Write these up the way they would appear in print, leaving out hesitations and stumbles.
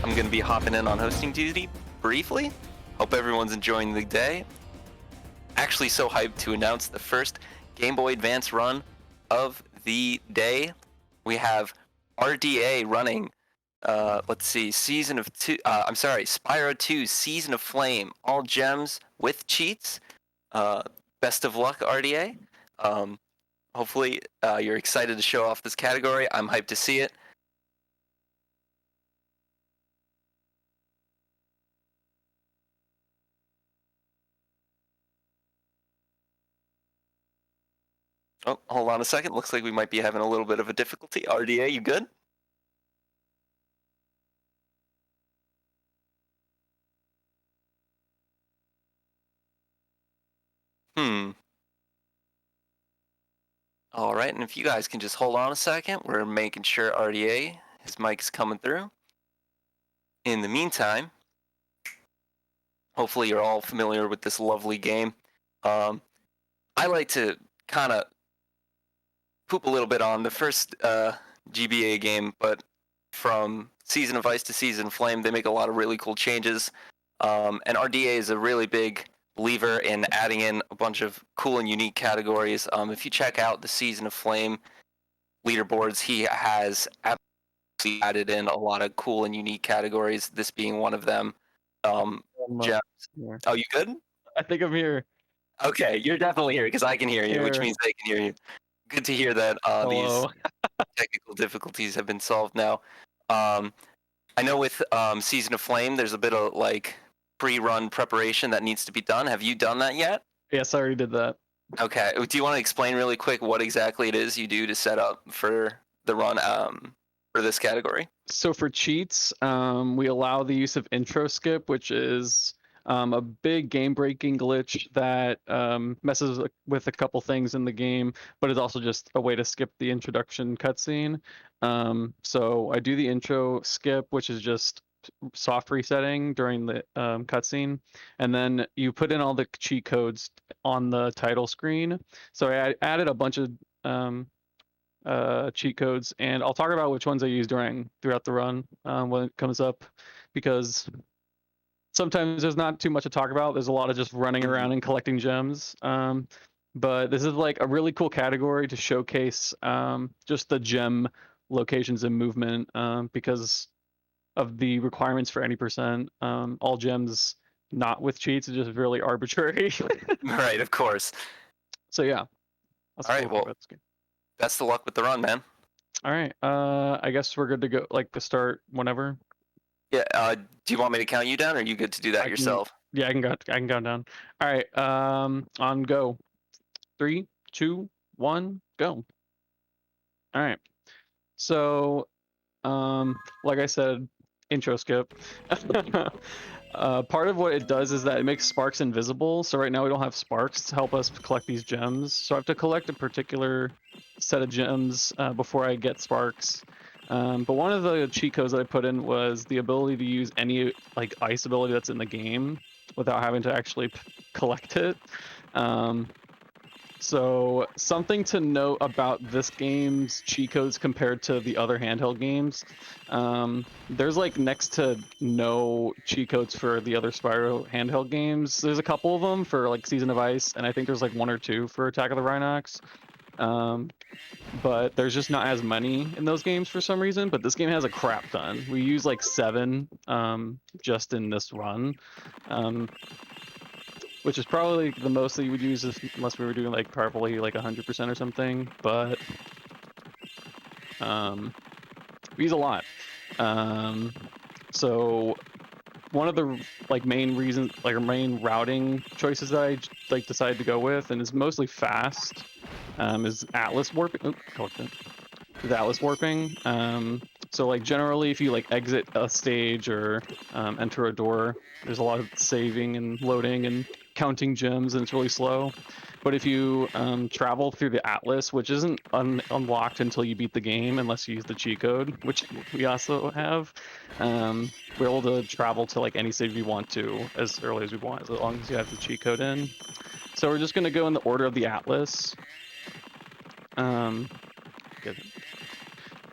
I'm going to be hopping in on hosting duty briefly. Hope everyone's enjoying the day. Actually, so hyped to announce the first Game Boy Advance run of the day. We have RDA running. Let's see, Spyro 2 Season of Flame, all gems with cheats. Best of luck, RDA. Hopefully, you're excited to show off this category. I'm hyped to see it. Oh, hold on a second. Looks like we might be having a little bit of a difficulty. RDA, you good? All right, and if you guys can just hold on a second, we're making sure RDA, his mic's coming through. In the meantime, hopefully you're all familiar with this lovely game. I like to kind of poop a little bit on the first GBA game, but from Season of Ice to Season of Flame, they make a lot of really cool changes. And RDA is a really big believer in adding in a bunch of cool and unique categories. If you check out the Season of Flame leaderboards, he has absolutely added in a lot of cool and unique categories, this being one of them. Gems. Oh, you good? I think I'm here. Okay, you're definitely here because I can hear you, which means they can hear you. Good to hear that these technical difficulties have been solved now. I know with Season of Flame, there's a bit of like pre-run preparation that needs to be done. Have you done that yet? Yes, I already did that. Okay. Do you want to explain really quick what exactly it is you do to set up for the run for this category? So for cheats, we allow the use of intro skip, which is a big game-breaking glitch that messes with a couple things in the game, but is also just a way to skip the introduction cutscene. So I do the intro skip, which is just soft resetting during the cutscene, and then you put in all the cheat codes on the title screen. So I added a bunch of cheat codes, and I'll talk about which ones I use throughout the run when it comes up, because sometimes there's not too much to talk about. There's a lot of just running around and collecting gems. But this is like a really cool category to showcase just the gem locations and movement, because of the requirements for any percent. All gems not with cheats is just really arbitrary. Right, of course. So yeah. All right, well, best of luck with the run, man. All right. I guess we're good to go, like to start whenever. Yeah. Do you want me to count you down, or are you good to do that yourself? Yeah, I can count down. All right. On go. 3, 2, 1, go. All right. So, like I said, intro skip. Part of what it does is that it makes sparks invisible. So right now we don't have sparks to help us collect these gems. So I have to collect a particular set of gems before I get sparks. But one of the cheat codes that I put in was the ability to use any like ice ability that's in the game without having to actually collect it. So something to note about this game's cheat codes compared to the other handheld games, there's like next to no cheat codes for the other Spyro handheld games. There's a couple of them for like Season of Ice, and I think there's like 1 or 2 for Attack of the Rhinox. But there's just not as many in those games for some reason, but this game has a crap ton. We use like 7 just in this run. Which is probably the most that you would use unless we were doing like probably like 100% or something, but we use a lot. So one of the like main reasons, like our main routing choices that I like decided to go with, and is mostly fast, is Atlas warping. Is Atlas warping. So like generally, if you like exit a stage or enter a door, there's a lot of saving and loading and counting gems, and it's really slow. But if you travel through the Atlas, which isn't unlocked until you beat the game, unless you use the cheat code, which we also have, we're able to travel to like any stage we want to as early as we want, as long as you have the cheat code in. So we're just gonna go in the order of the Atlas.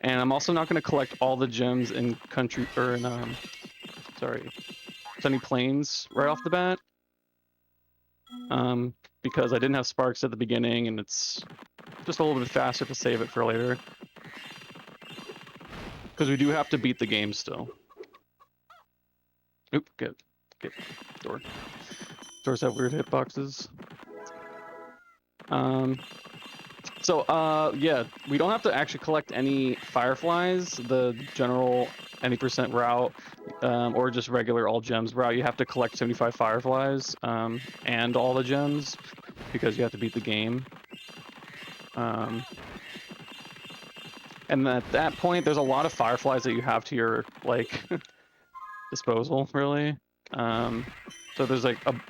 And I'm also not going to collect all the gems in sorry, Sunny Plains right off the bat. Because I didn't have sparks at the beginning, and it's just a little bit faster to save it for later. Because we do have to beat the game still. Oop, get door. Doors have weird hitboxes. Yeah, we don't have to actually collect any fireflies. The general any % route, or just regular all gems route, you have to collect 75 fireflies and all the gems because you have to beat the game. And at that point, there's a lot of fireflies that you have to your like disposal, really. So there's like an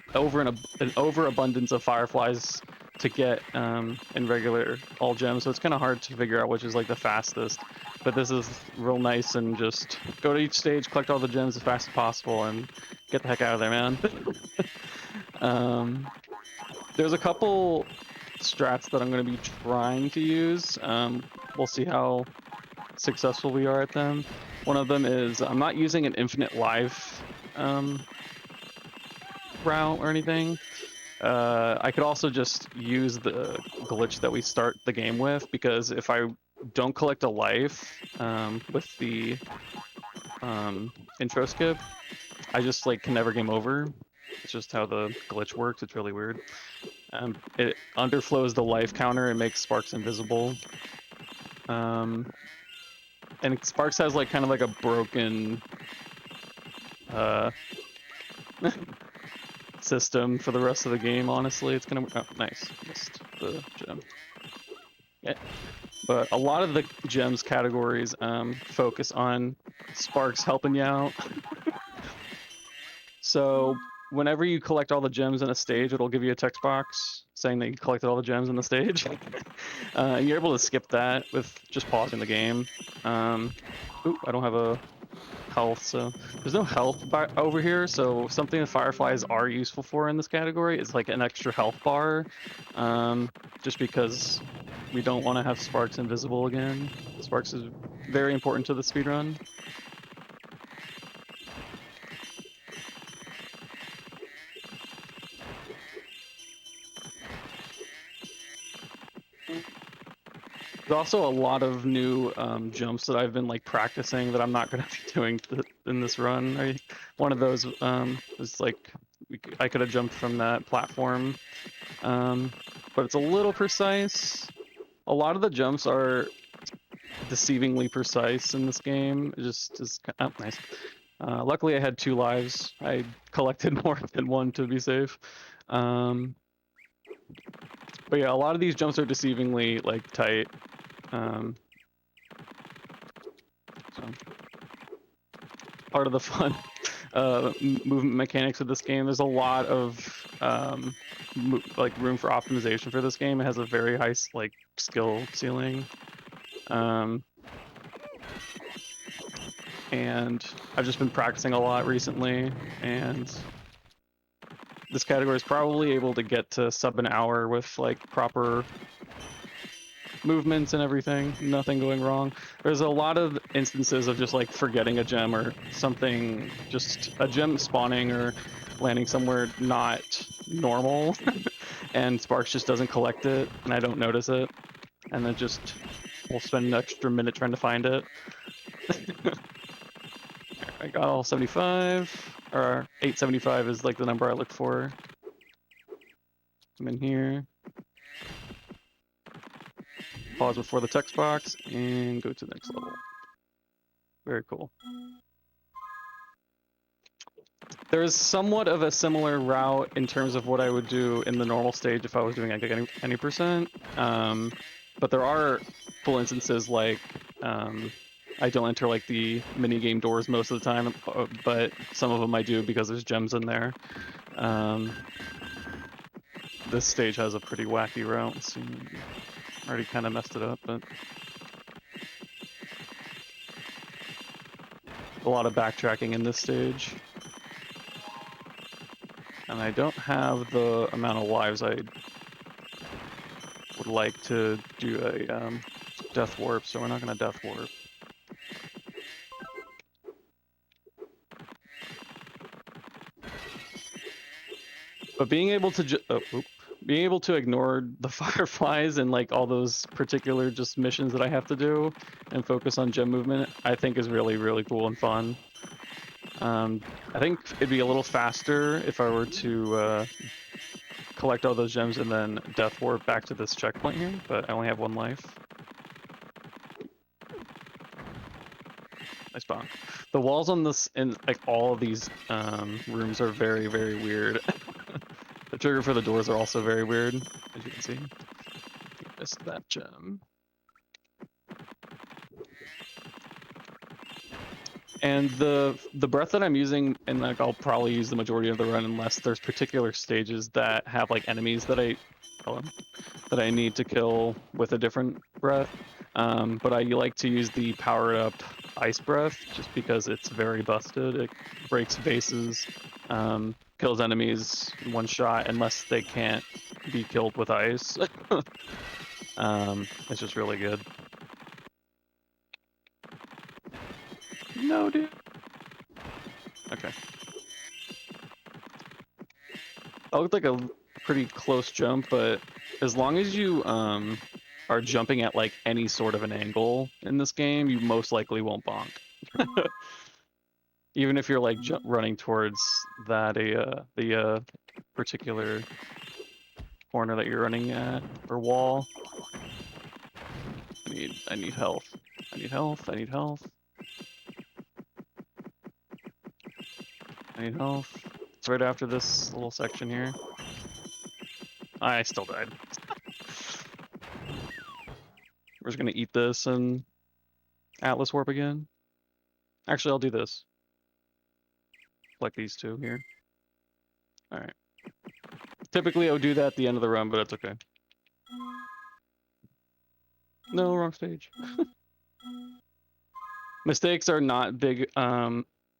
overabundance of fireflies to get in regular all gems, so it's kind of hard to figure out which is like the fastest. But this is real nice, and just go to each stage, collect all the gems as fast as possible, and get the heck out of there, man. There's a couple strats that I'm going to be trying to use. We'll see how successful we are at them. One of them is I'm not using an infinite life route or anything. I could also just use the glitch that we start the game with, because if I don't collect a life with the intro skip, I just like can never game over. It's just how the glitch works. It's really weird. It underflows the life counter and makes Sparks invisible. And Sparks has like kind of like a broken system for the rest of the game, honestly. It's gonna... Oh, nice. Missed the gem. Yeah. But a lot of the gems categories focus on Sparks helping you out. So whenever you collect all the gems in a stage, it'll give you a text box saying that you collected all the gems in the stage. And you're able to skip that with just pausing the game. Ooh, I don't have a health, so there's no health over here. So something the fireflies are useful for in this category is like an extra health bar, just because we don't want to have Sparks invisible again. Sparks is very important to the speedrun. There's also a lot of new jumps that I've been like practicing that I'm not going to be doing in this run. One of those is like I could have jumped from that platform, but it's a little precise. A lot of the jumps are deceivingly precise in this game. It just is nice. Luckily, I had 2 lives. I collected more than 1 to be safe. But yeah, a lot of these jumps are deceivingly like tight. So part of the fun movement mechanics of this game. There's a lot of like room for optimization for this game. It has a very high like skill ceiling, and I've just been practicing a lot recently, and this category is probably able to get to sub an hour with like proper movements and everything, nothing going wrong. There's a lot of instances of just like forgetting a gem or something, just a gem spawning or landing somewhere not normal, and Sparks just doesn't collect it, and I don't notice it, and then just we'll spend an extra minute trying to find it. I got all 75, or 875 is like the number I look for. I'm in here. Pause before the text box and go to the next level. Very cool. There's somewhat of a similar route in terms of what I would do in the normal stage if I was doing like any %. But there are full instances like I don't enter like the mini game doors most of the time, but some of them I do because there's gems in there. This stage has a pretty wacky route. Let's see. Already kind of messed it up, but a lot of backtracking in this stage. And I don't have the amount of lives I would like to do a death warp, so we're not going to death warp. But being able to ignore the fireflies and like all those particular just missions that I have to do and focus on gem movement, I think is really, really cool and fun. I think it'd be a little faster if I were to collect all those gems and then death warp back to this checkpoint here, but I only have 1 life. Nice bonk. The walls on this and like all of these rooms are very, very weird. The trigger for the doors are also very weird, as you can see. Missed that gem. And the breath that I'm using, and like I'll probably use the majority of the run unless there's particular stages that have like enemies that I need to kill with a different breath. But I like to use the powered up ice breath just because it's very busted. It breaks vases, kills enemies in 1 shot unless they can't be killed with ice. It's just really good. No, dude. Okay. That looked like a pretty close jump, but as long as you are jumping at like any sort of an angle in this game, you most likely won't bonk. Even if you're like running towards that the particular corner that you're running at or wall. I need health. I need health. I need health. I need health. It's right after this little section here. I still died. We're just gonna eat this and Atlas warp again. Actually, I'll do this. Like these 2 here. All right. Typically, I would do that at the end of the run, but it's okay. No, wrong stage. Mistakes are not big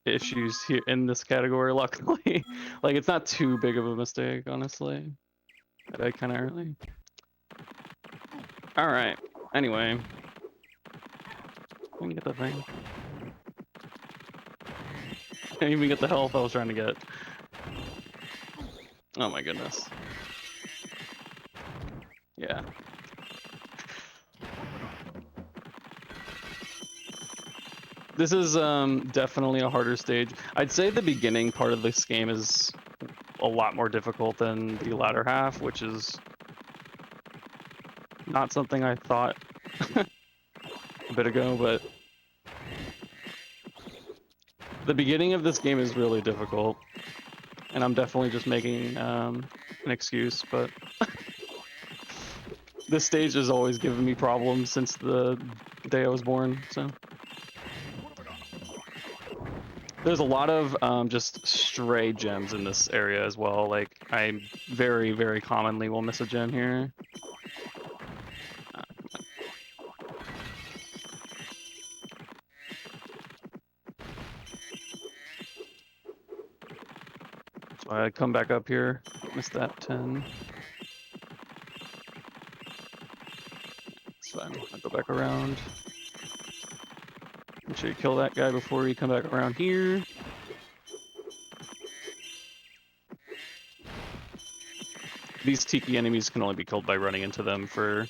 issues here in this category, luckily. Like, it's not too big of a mistake, honestly. I died kind of early. All right. Anyway. Let me get the thing. I can't even get the health I was trying to get. Oh my goodness. Yeah. This is definitely a harder stage. I'd say the beginning part of this game is a lot more difficult than the latter half, which is not something I thought a bit ago, but the beginning of this game is really difficult, and I'm definitely just making an excuse, but this stage has always given me problems since the day I was born, so. There's a lot of just stray gems in this area as well. Like, I very, very commonly will miss a gem here. So I come back up here, missed that 10. It's fine, I'll go back around. Make sure you kill that guy before you come back around here. These tiki enemies can only be killed by running into them for,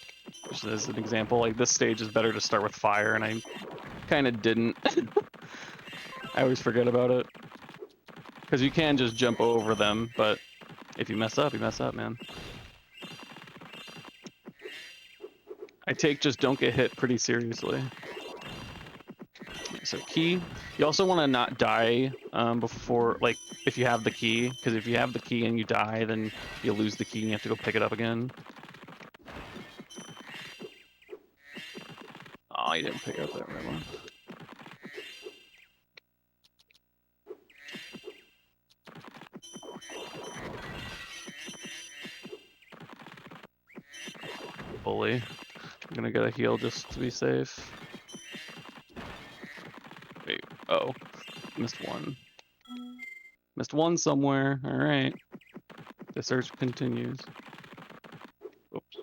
just as an example. Like, this stage is better to start with fire, and I kind of didn't. I always forget about it. Because you can just jump over them, but if you mess up, you mess up, man. I take just don't get hit pretty seriously. So key. You also want to not die before, like, if you have the key, because if you have the key and you die, then you lose the key and you have to go pick it up again. Oh, you didn't pick up that right one. Bully. I'm gonna get a heal just to be safe. Wait, oh. Missed one. Missed one somewhere. Alright. The search continues. Oops.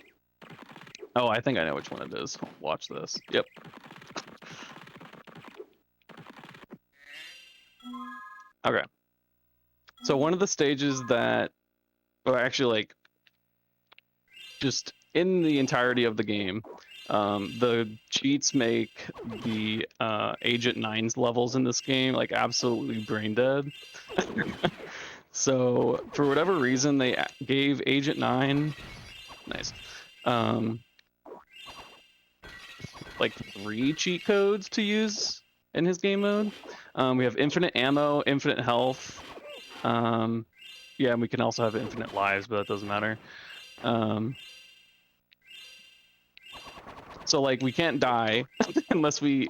Oh, I think I know which one it is. Watch this. Yep. Okay. So one of the stages that or actually like just in the entirety of the game, the cheats make the Agent 9's levels in this game like absolutely brain dead. So for whatever reason, they gave Agent 9, nice, like 3 cheat codes to use in his game mode. We have infinite ammo, infinite health. Yeah, and we can also have infinite lives, but that doesn't matter. So like we can't die unless we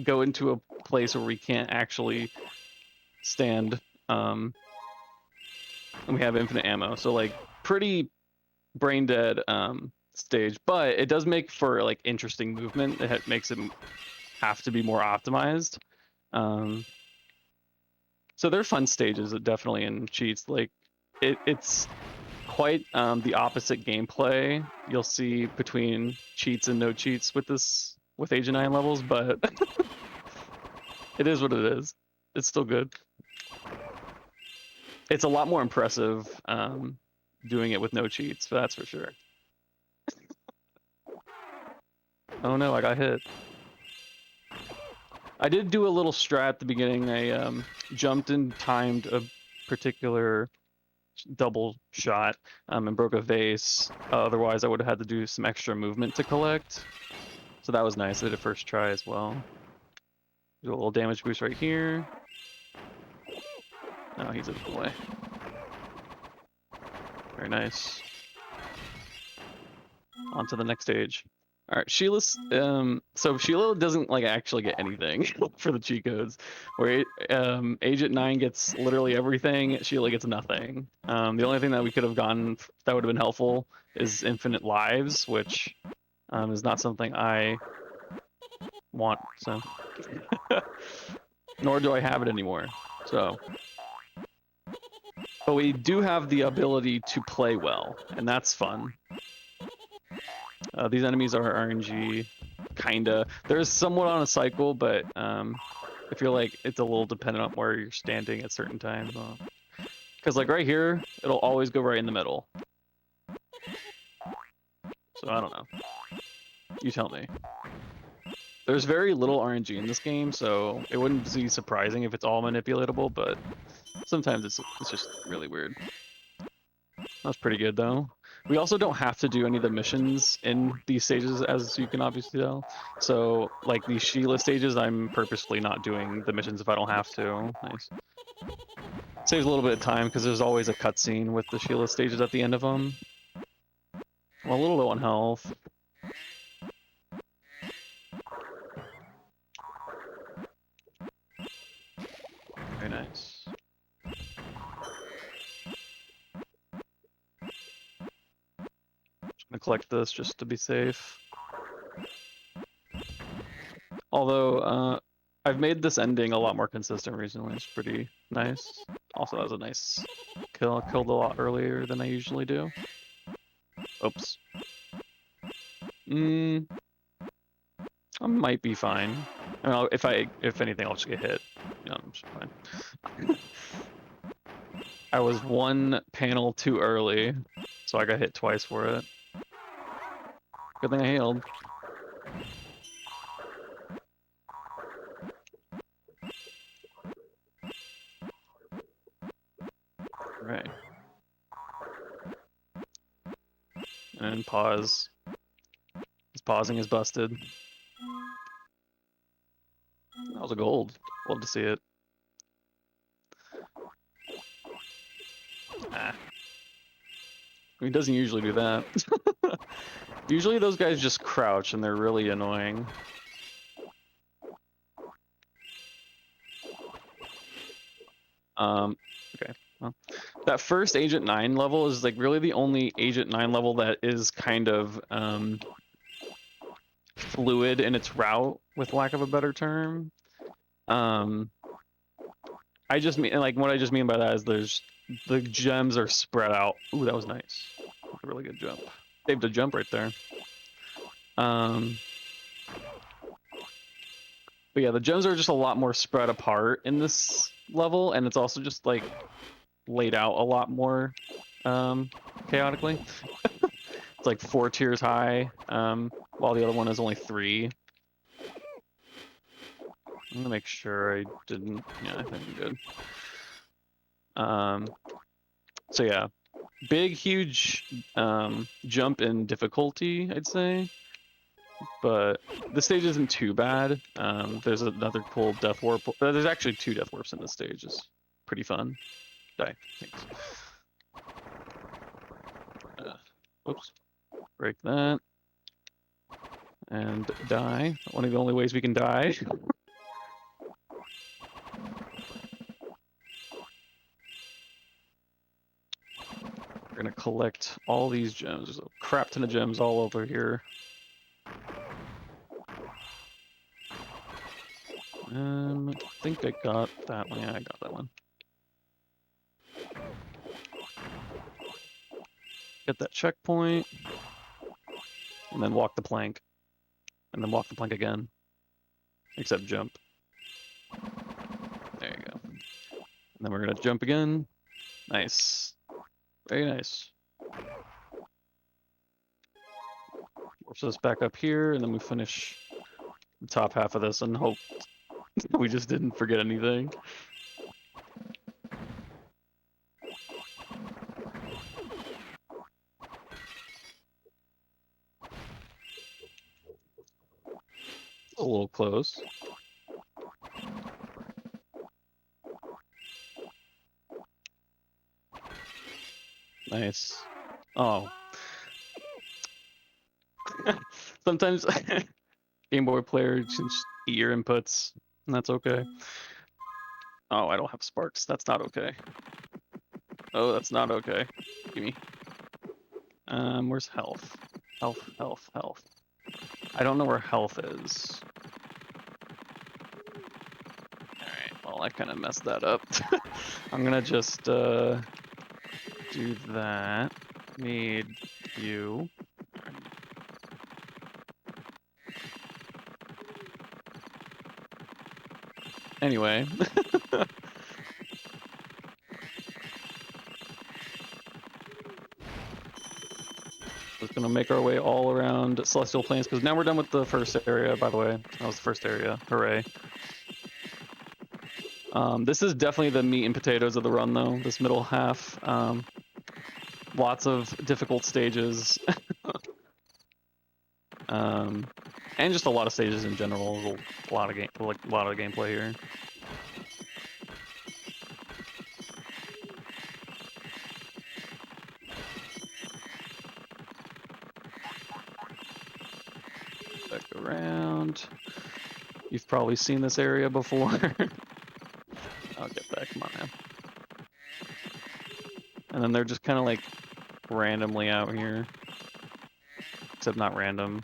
go into a place where we can't actually stand. And we have infinite ammo. So like pretty brain dead stage, but it does make for like interesting movement. It makes it have to be more optimized. So they're fun stages, definitely in cheats. Like it's quite the opposite gameplay you'll see between cheats and no cheats with Agent 9 levels, but it is what it is. It's still good. It's a lot more impressive doing it with no cheats, that's for sure. Oh no, I got hit. I did do a little strat at the beginning. I jumped and timed a particular double shot and broke a vase. Otherwise, I would have had to do some extra movement to collect. So that was nice. I did a first try as well. Do a little damage boost right here. Oh, he's out of the way. Very nice. On to the next stage. All right, Sheila's. So Sheila doesn't like actually get anything for the cheat codes. Where Agent 9 gets literally everything. Sheila gets nothing. The only thing that we could have gotten that would have been helpful is infinite lives, which is not something I want. So, nor do I have it anymore. So, but we do have the ability to play well, and that's fun. These enemies are RNG, kinda. There's somewhat on a cycle, but I feel like it's a little dependent on where you're standing at certain times. Because like right here, it'll always go right in the middle. So I don't know. You tell me. There's very little RNG in this game, so it wouldn't be surprising if it's all manipulatable, but sometimes it's just really weird. That's pretty good though. We also don't have to do any of the missions in these stages, as you can obviously tell. So, like these Sheila stages, I'm purposely not doing the missions if I don't have to. Nice. Saves a little bit of time because there's always a cutscene with the Sheila stages at the end of them. Well, a little low on health. Very nice. Just gonna collect this just to be safe. Although, I've made this ending a lot more consistent recently. It's pretty nice. Also, that was a nice kill. I killed a lot earlier than I usually do. Oops. I might be fine. I mean, if anything, I'll just get hit. You know, I'm just fine. I was one panel too early, so I got hit twice for it. Good thing I healed. Right. And then pause. His pausing is busted. That was a gold. Love to see it. Ah. He doesn't usually do that. Usually those guys just crouch and they're really annoying. Okay. Well, that first Agent 9 level is like really the only Agent 9 level that is kind of fluid in its route, with lack of a better term. I just mean, like, what I just mean by that is the gems are spread out. Ooh, that was nice. A really good jump. Saved a jump right there. But yeah, the gems are just a lot more spread apart in this level, and it's also just like laid out a lot more chaotically. It's like 4 tiers high, while the other one is only 3. I'm gonna make sure I didn't. Yeah, I think I'm good. So yeah, big, huge jump in difficulty, I'd say. But the stage isn't too bad. There's another cool death warp. There's actually 2 death warps in this stage. It's pretty fun. Die. Thanks. Oops. Break that. And die. One of the only ways we can die. We're gonna collect all these gems. There's a crap ton of gems all over here. I think I got that one. Yeah, I got that one. Get that checkpoint. And then walk the plank. And then walk the plank again. Except jump. There you go. And then we're gonna jump again. Nice. Very nice. Force us back up here, and then we finish the top half of this and hope we just didn't forget anything. A little close. Nice. Oh. Sometimes Game Boy player just eat your inputs, and that's okay. Oh, I don't have sparks. That's not okay. Oh, that's not okay. Gimme. Where's health? Health, health, health. I don't know where health is. Alright, well, I kind of messed that up. I'm gonna just do that. Need you. Anyway. We're gonna make our way all around Celestial Plains, because now we're done with the first area, by the way. That was the first area. Hooray. This is definitely the meat and potatoes of the run, though, this middle half. Lots of difficult stages. And just a lot of stages in general. A lot of gameplay here. Back around. You've probably seen this area before. I'll get that. Come on, man. And then they're just kind of like randomly out here. Except not random.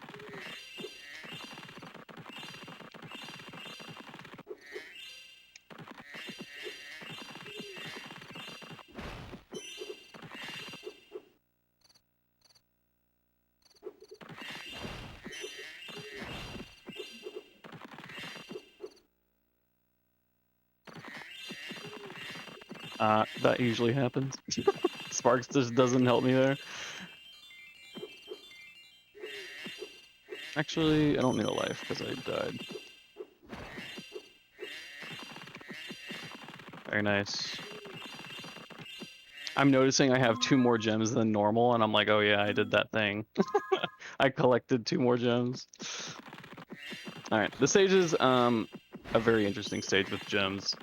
That usually happens. Sparks just doesn't help me there. Actually, I don't need a life because I died. Very nice. I'm noticing I have 2 more gems than normal, and I'm like, oh yeah, I did that thing. I collected 2 more gems. Alright, this stage is a very interesting stage with gems.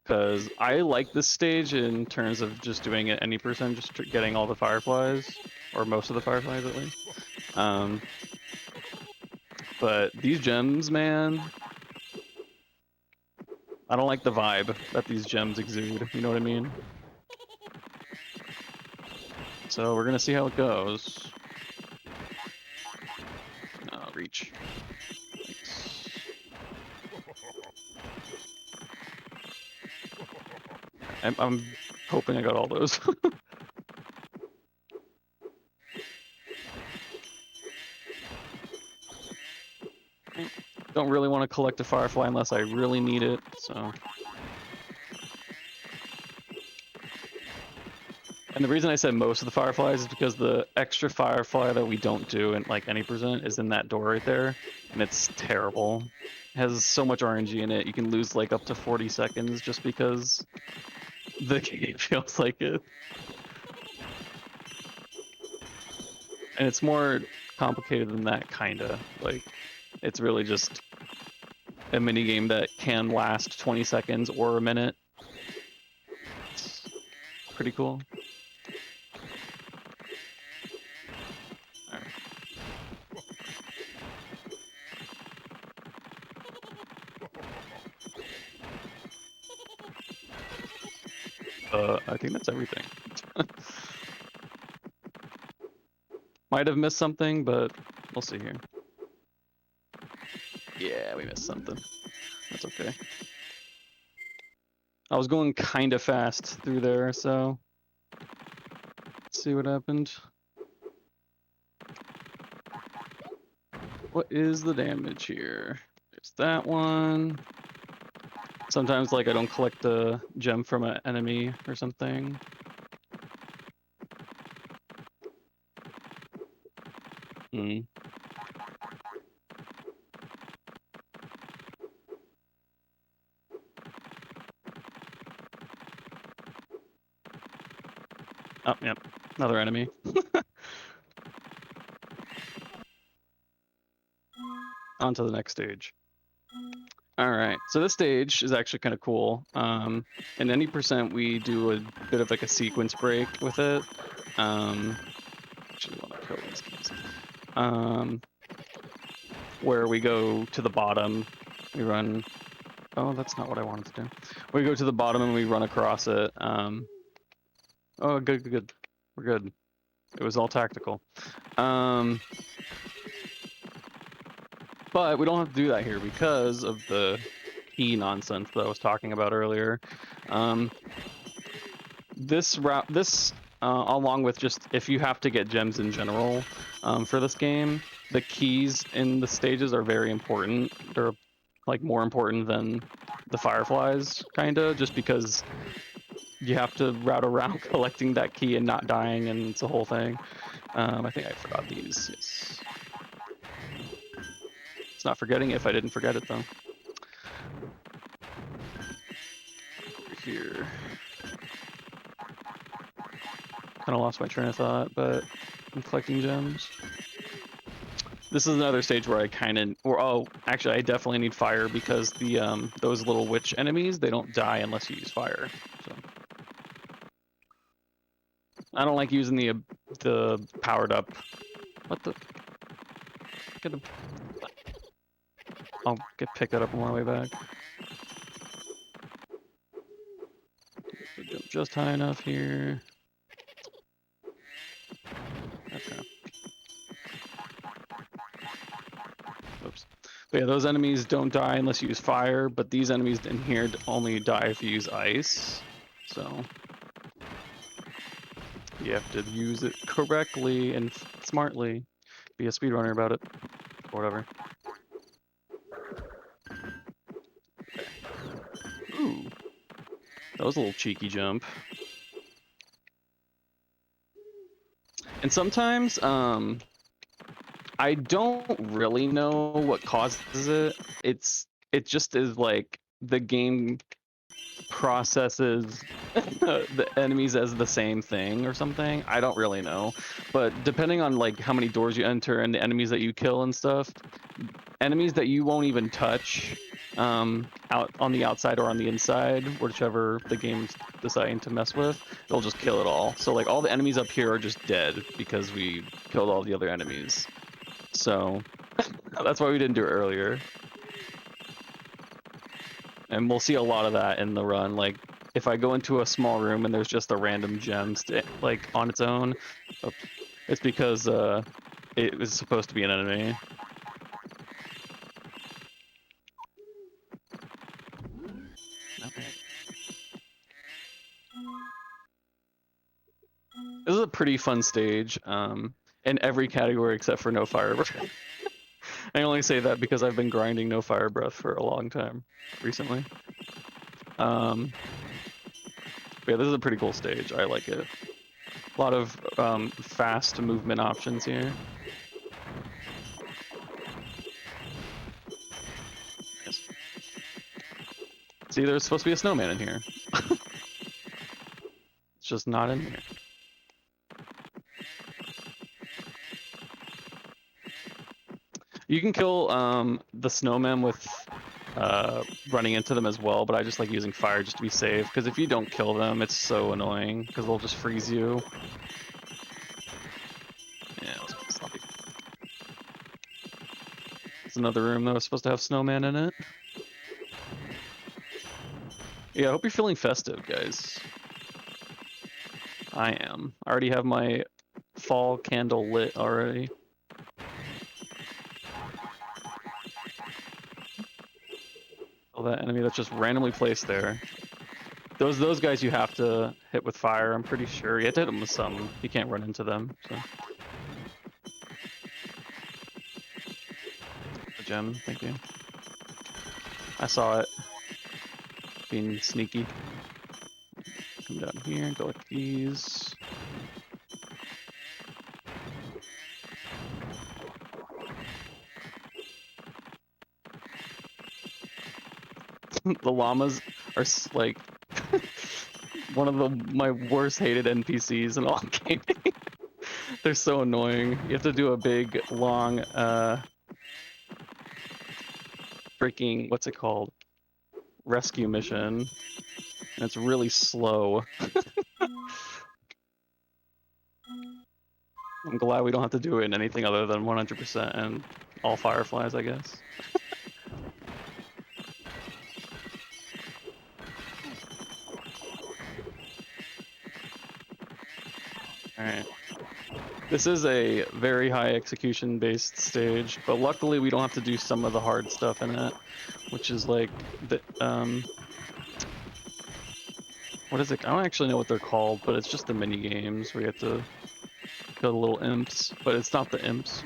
Because I like this stage in terms of just doing it any percent, just getting all the fireflies, or most of the fireflies at least. But these gems, man, I don't like the vibe that these gems exude, you know what I mean? So we're gonna see how it goes. Reach. Thanks. I'm hoping I got all those. Don't really want to collect a firefly unless I really need it, so. And the reason I said most of the fireflies is because the extra firefly that we don't do in like any percent is in that door right there, and it's terrible. It has so much RNG in it. You can lose like up to 40 seconds just because the game feels like it. And it's more complicated than that, kinda. Like, it's really just a mini game that can last 20 seconds or a minute. It's pretty cool. I think that's everything. Might have missed something, but we'll see here. Yeah, we missed something. That's okay. I was going kind of fast through there, so let's see what happened. What is the damage here? There's that one. Sometimes, like, I don't collect a gem from an enemy or something. Hmm. Oh, yep. Another enemy. On to the next stage. All right, so this stage is actually kind of cool. In any percent, we do a bit of like a sequence break with it. Actually want to kill these guys. Where we go to the bottom, we run. Oh, that's not what I wanted to do. We go to the bottom and we run across it. Oh, good. We're good. It was all tactical. But we don't have to do that here because of the key nonsense that I was talking about earlier. This route, along with just if you have to get gems in general for this game, the keys in the stages are very important. They're like more important than the fireflies, kinda, just because you have to route around collecting that key and not dying, and it's a whole thing. I think I forgot these. Yes. It's not forgetting if I didn't forget it though. Over here. Kind of lost my train of thought, but I'm collecting gems. This is another stage where I kind of, oh, actually, I definitely need fire because the those little witch enemies, they don't die unless you use fire. So I don't like using the powered up. What the? I'll pick that up on my way back. Jump just high enough here. Okay. Oops. But yeah, those enemies don't die unless you use fire, but these enemies in here only die if you use ice. So you have to use it correctly and smartly. Be a speedrunner about it, or whatever. Okay. Ooh, that was a little cheeky jump. And sometimes, I don't really know what causes it. It just is like the game processes the enemies as the same thing or something. I don't really know, but depending on like how many doors you enter and the enemies that you kill and stuff, enemies that you won't even touch out on the outside or on the inside, whichever the game's deciding to mess with, it'll just kill it all. So like all the enemies up here are just dead because we killed all the other enemies. So that's why we didn't do it earlier. And we'll see a lot of that in the run. Like if I go into a small room and there's just a random gem like on its own, it's because it was supposed to be an enemy. Okay. This is a pretty fun stage in every category except for no fire breath. I only say that because I've been grinding no fire breath for a long time recently. But yeah, this is a pretty cool stage. I like it. A lot of fast movement options here. Yes. See, there's supposed to be a snowman in here. It's just not in here. You can kill the snowmen with running into them as well, but I just like using fire just to be safe, because if you don't kill them, it's so annoying, because they'll just freeze you. Yeah, it was sloppy. It's another room that was supposed to have snowman in it. Yeah, I hope you're feeling festive, guys. I am. I already have my fall candle lit already. Oh, that enemy that's just randomly placed there. Those guys you have to hit with fire, I'm pretty sure. You have to hit them with some. You can't run into them, so. A gem, thank you. I saw it. Being sneaky. Come down here, collect these. The llamas are like one of my worst hated NPCs in all gaming. They're so annoying. You have to do a big, long, freaking, what's it called? Rescue mission. And it's really slow. I'm glad we don't have to do it in anything other than 100% and all fireflies, I guess. Alright. This is a very high execution based stage, but luckily we don't have to do some of the hard stuff in it, which is like the what is it? I don't actually know what they're called, but it's just the mini games where you have to kill the little imps, but it's not the imps.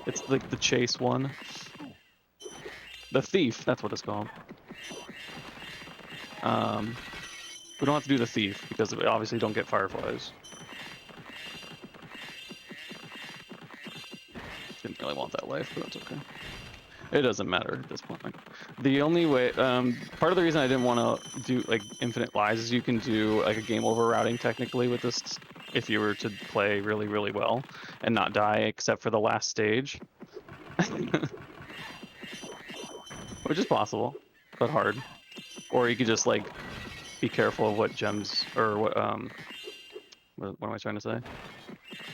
It's like the chase one. The thief, that's what it's called. We don't have to do the thief because we obviously don't get fireflies. Didn't really want that life, but that's okay. It doesn't matter at this point. The only way, part of the reason I didn't want to do like infinite lives is you can do like a game over routing technically with this if you were to play really, really well and not die except for the last stage. Which is possible, but hard. Or you could just like be careful of what gems or what am I trying to say?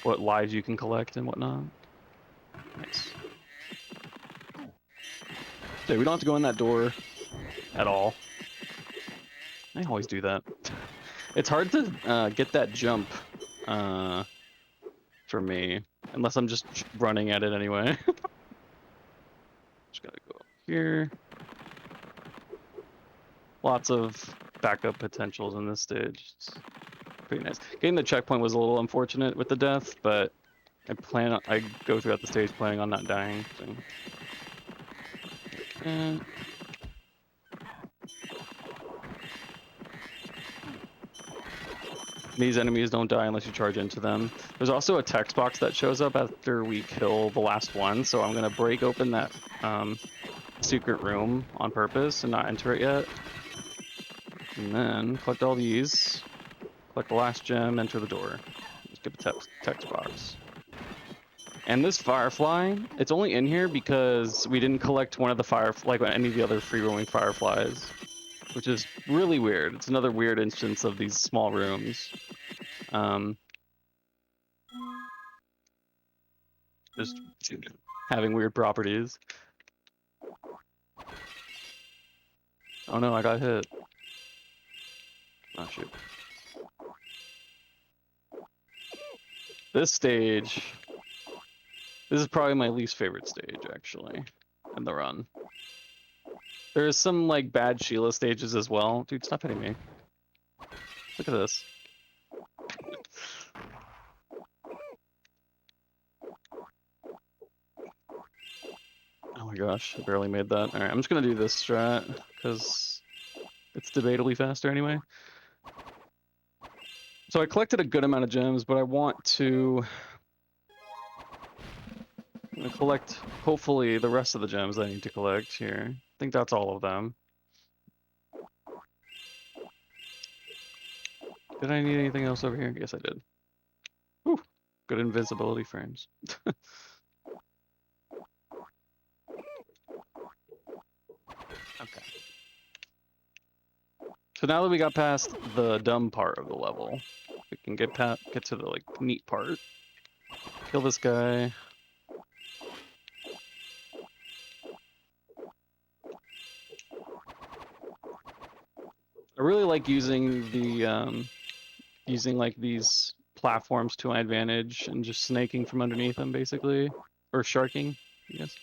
What lives you can collect and whatnot. Nice. So we don't have to go in that door at all. I always do that. It's hard to get that jump for me, unless I'm just running at it anyway. Just gotta go up here. Lots of backup potentials in this stage. It's pretty nice. Getting the checkpoint was a little unfortunate with the death, but I go throughout the stage planning on not dying. So. These enemies don't die unless you charge into them. There's also a text box that shows up after we kill the last one, so I'm gonna break open that secret room on purpose and not enter it yet. And then collect all these, collect the last gem, enter the door. Just get the text box. And this firefly, it's only in here because we didn't collect one of the like any of the other free roaming fireflies, which is really weird. It's another weird instance of these small rooms. Just having weird properties. Oh no, I got hit. Oh shoot. This stage, this is probably my least favorite stage actually, in the run. There's some like bad Sheila stages as well. Dude, stop hitting me. Look at this. Oh my gosh, I barely made that. Alright, I'm just gonna do this strat, because it's debatably faster anyway. So I collected a good amount of gems, but I want to collect, hopefully, the rest of the gems I need to collect here. I think that's all of them. Did I need anything else over here? Yes, I did. Whew, good invincibility frames. Okay. So now that we got past the dumb part of the level, we can get to the like neat part. Kill this guy. I really like using the like these platforms to my advantage and just snaking from underneath them, basically, or sharking, I guess.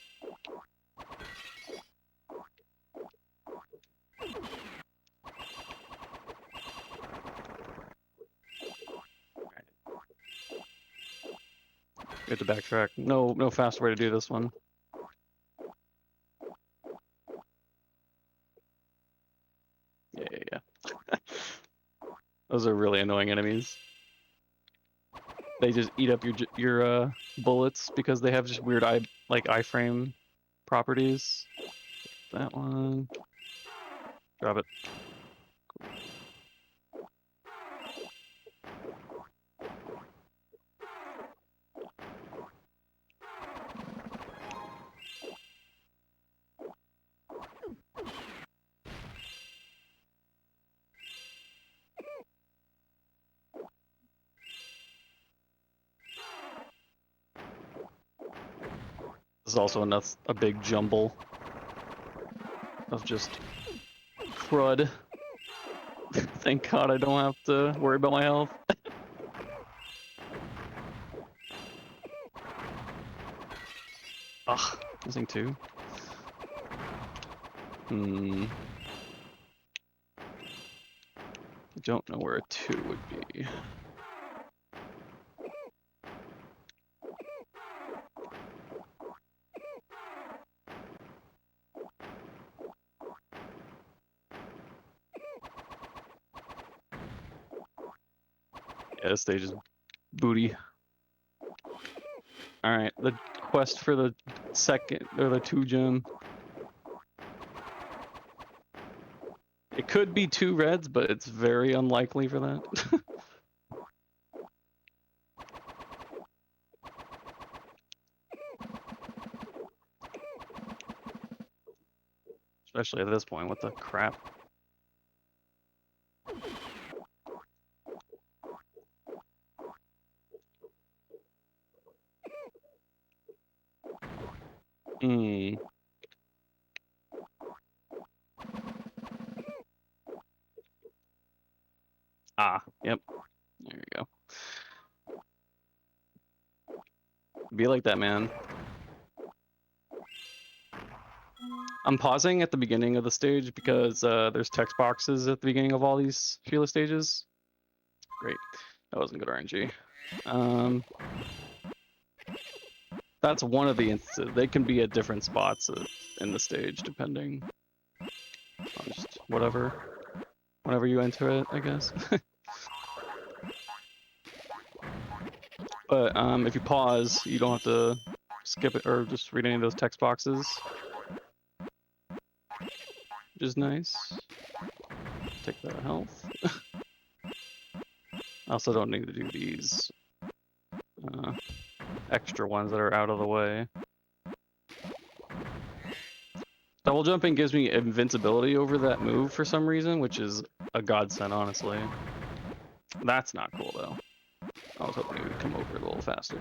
We have to backtrack. No fast way to do this one. Yeah. Those are really annoying enemies. They just eat up your bullets because they have just weird iframe properties. That one. Drop it. This is also a big jumble of just crud. Thank God I don't have to worry about my health. Ugh, missing two. I don't know where a 2 would be. Yeah, this stage is booty. Alright, the quest for the second, or the 2 gem. It could be 2 reds, but it's very unlikely for that. Especially at this point, what the crap? Ah, yep. There you go. Be like that, man. I'm pausing at the beginning of the stage because there's text boxes at the beginning of all these Sheila stages. Great. That wasn't good RNG. That's one of the instances. They can be at different spots in the stage, depending on just whenever you enter it, I guess. But if you pause, you don't have to skip it or just read any of those text boxes, which is nice. Take the health. I also don't need to do these extra ones that are out of the way. Double jumping gives me invincibility over that move for some reason, which is a godsend, honestly. That's not cool, though. I was hoping it would come over a little faster.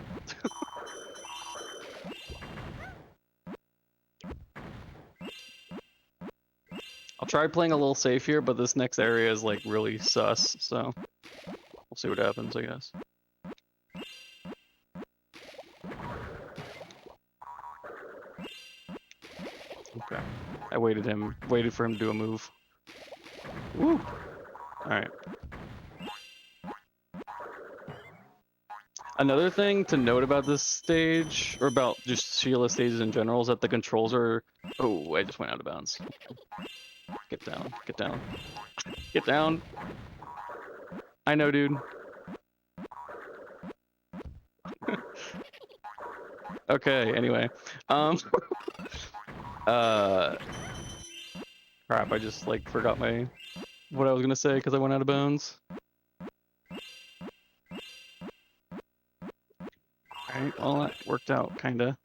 I'll try playing a little safe here, but this next area is like really sus, so we'll see what happens, I guess. Okay. I waited for him to do a move. Woo! Alright. Another thing to note about this stage, or about just Sheila stages in general, is that the controls are... Oh, I just went out of bounds. Get down, get down. Get down! I know, dude. Okay, anyway. Crap, I just like forgot what I was gonna say because I went out of bounds. Alright, well that worked out kinda.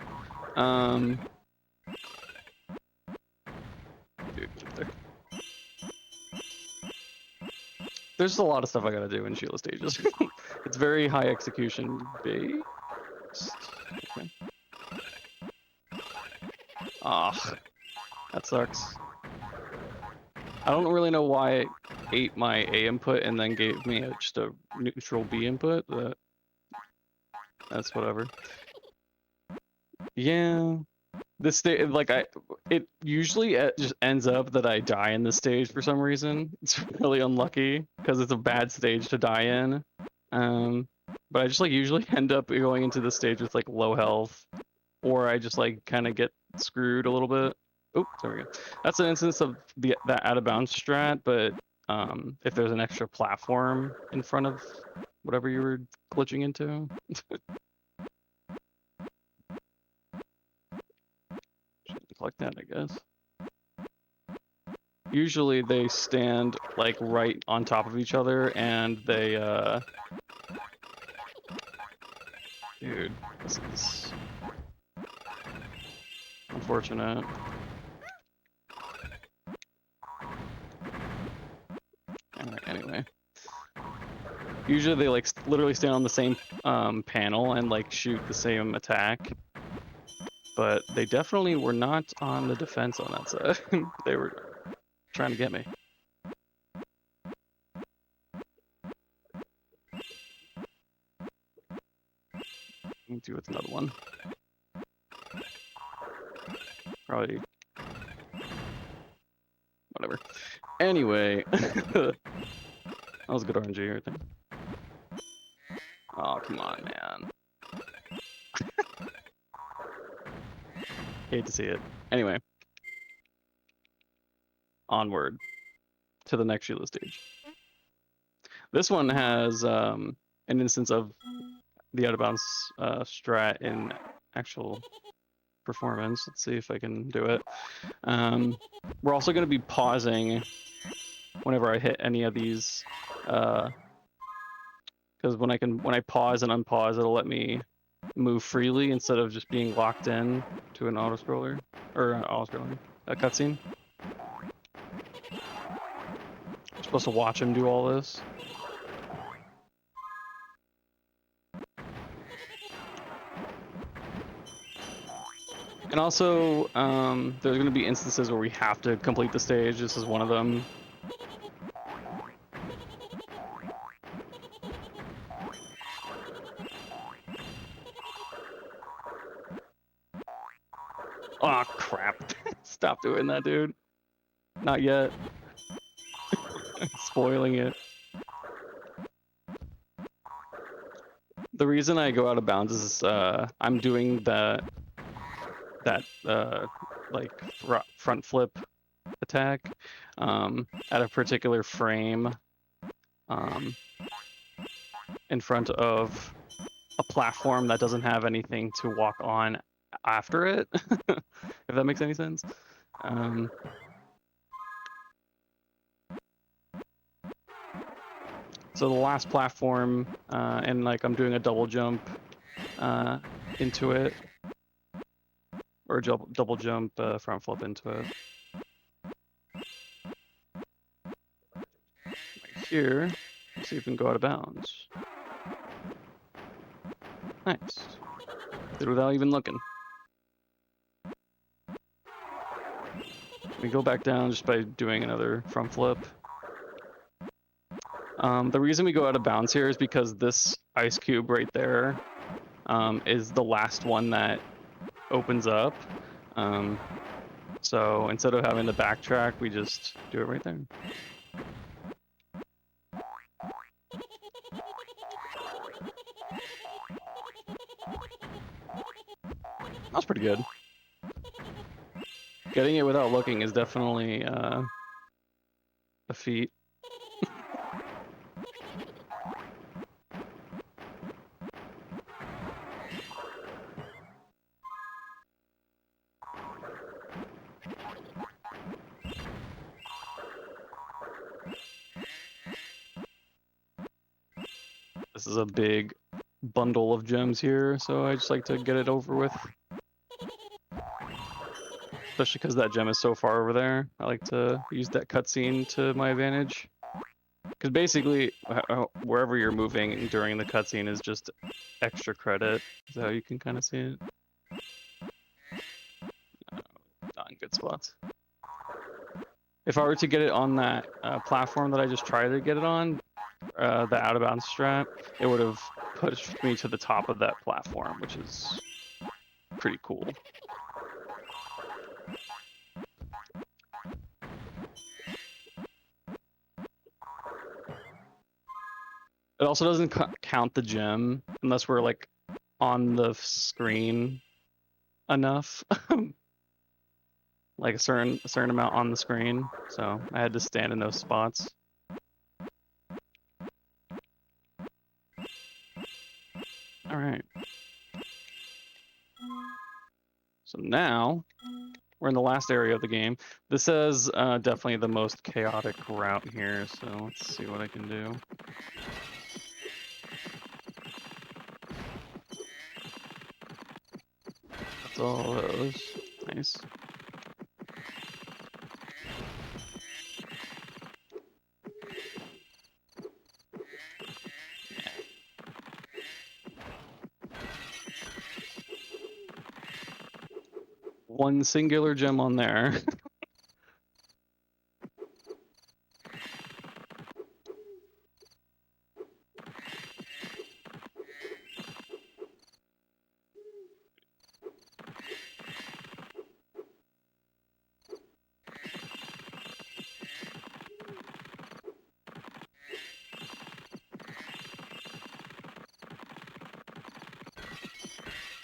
Dude, get there. There's a lot of stuff I gotta do in Sheila stages. It's very high execution based. Okay. Ah, that sucks. I don't really know why it ate my A input and then gave me just a neutral B input, but that's whatever. Yeah, this stage, like it usually just ends up that I die in this stage for some reason. It's really unlucky because it's a bad stage to die in. But I just like usually end up going into the stage with like low health, or I just like kind of get screwed a little bit. Oh, there we go. That's an instance of that out of bounds strat, but if there's an extra platform in front of whatever you were glitching into. Should collect that, I guess. Usually they stand like right on top of each other and they dude, this is unfortunate. Alright, anyway. Usually they like literally stand on the same panel and like shoot the same attack. But they definitely were not on the defense on that side. They were trying to get me. Let me do with another one. Probably whatever. Anyway, that was good RNG right there. Oh, come on, man. Hate to see it. Anyway. Onward to the next Sheila stage. This one has an instance of the out of bounds strat in actual performance. Let's see if I can do it. We're also going to be pausing whenever I hit any of these, because when I pause and unpause, it'll let me move freely instead of just being locked in to an auto scroller or a cutscene. You're supposed to watch him do all this. And also, there's going to be instances where we have to complete the stage. This is one of them. Oh, crap. Stop doing that, dude. Not yet. Spoiling it. The reason I go out of bounds is I'm doing that like front flip attack at a particular frame in front of a platform that doesn't have anything to walk on after it, if that makes any sense. So the last platform, and like I'm doing a double jump into it, or a double jump front flip into it. Right here, let's see if we can go out of bounds. Nice. Did it without even looking. We go back down just by doing another front flip. The reason we go out of bounds here is because this ice cube right there is the last one that opens up. So instead of having to backtrack, we just do it right there. That's pretty good. Getting it without looking is definitely a feat. This is a big bundle of gems here, so I just like to get it over with. Especially because that gem is so far over there. I like to use that cutscene to my advantage. Because basically, wherever you're moving during the cutscene is just extra credit. Is that how you can kind of see it? No, not in good spots. If I were to get it on that platform that I just tried to get it on, the out of bounds strat, it would have pushed me to the top of that platform, which is pretty cool. It also doesn't count the gem unless we're like on the screen enough. Like a certain amount on the screen. So I had to stand in those spots. All right. So now we're in the last area of the game. This is definitely the most chaotic route here. So let's see what I can do. That's all those. Nice. One singular gem on there.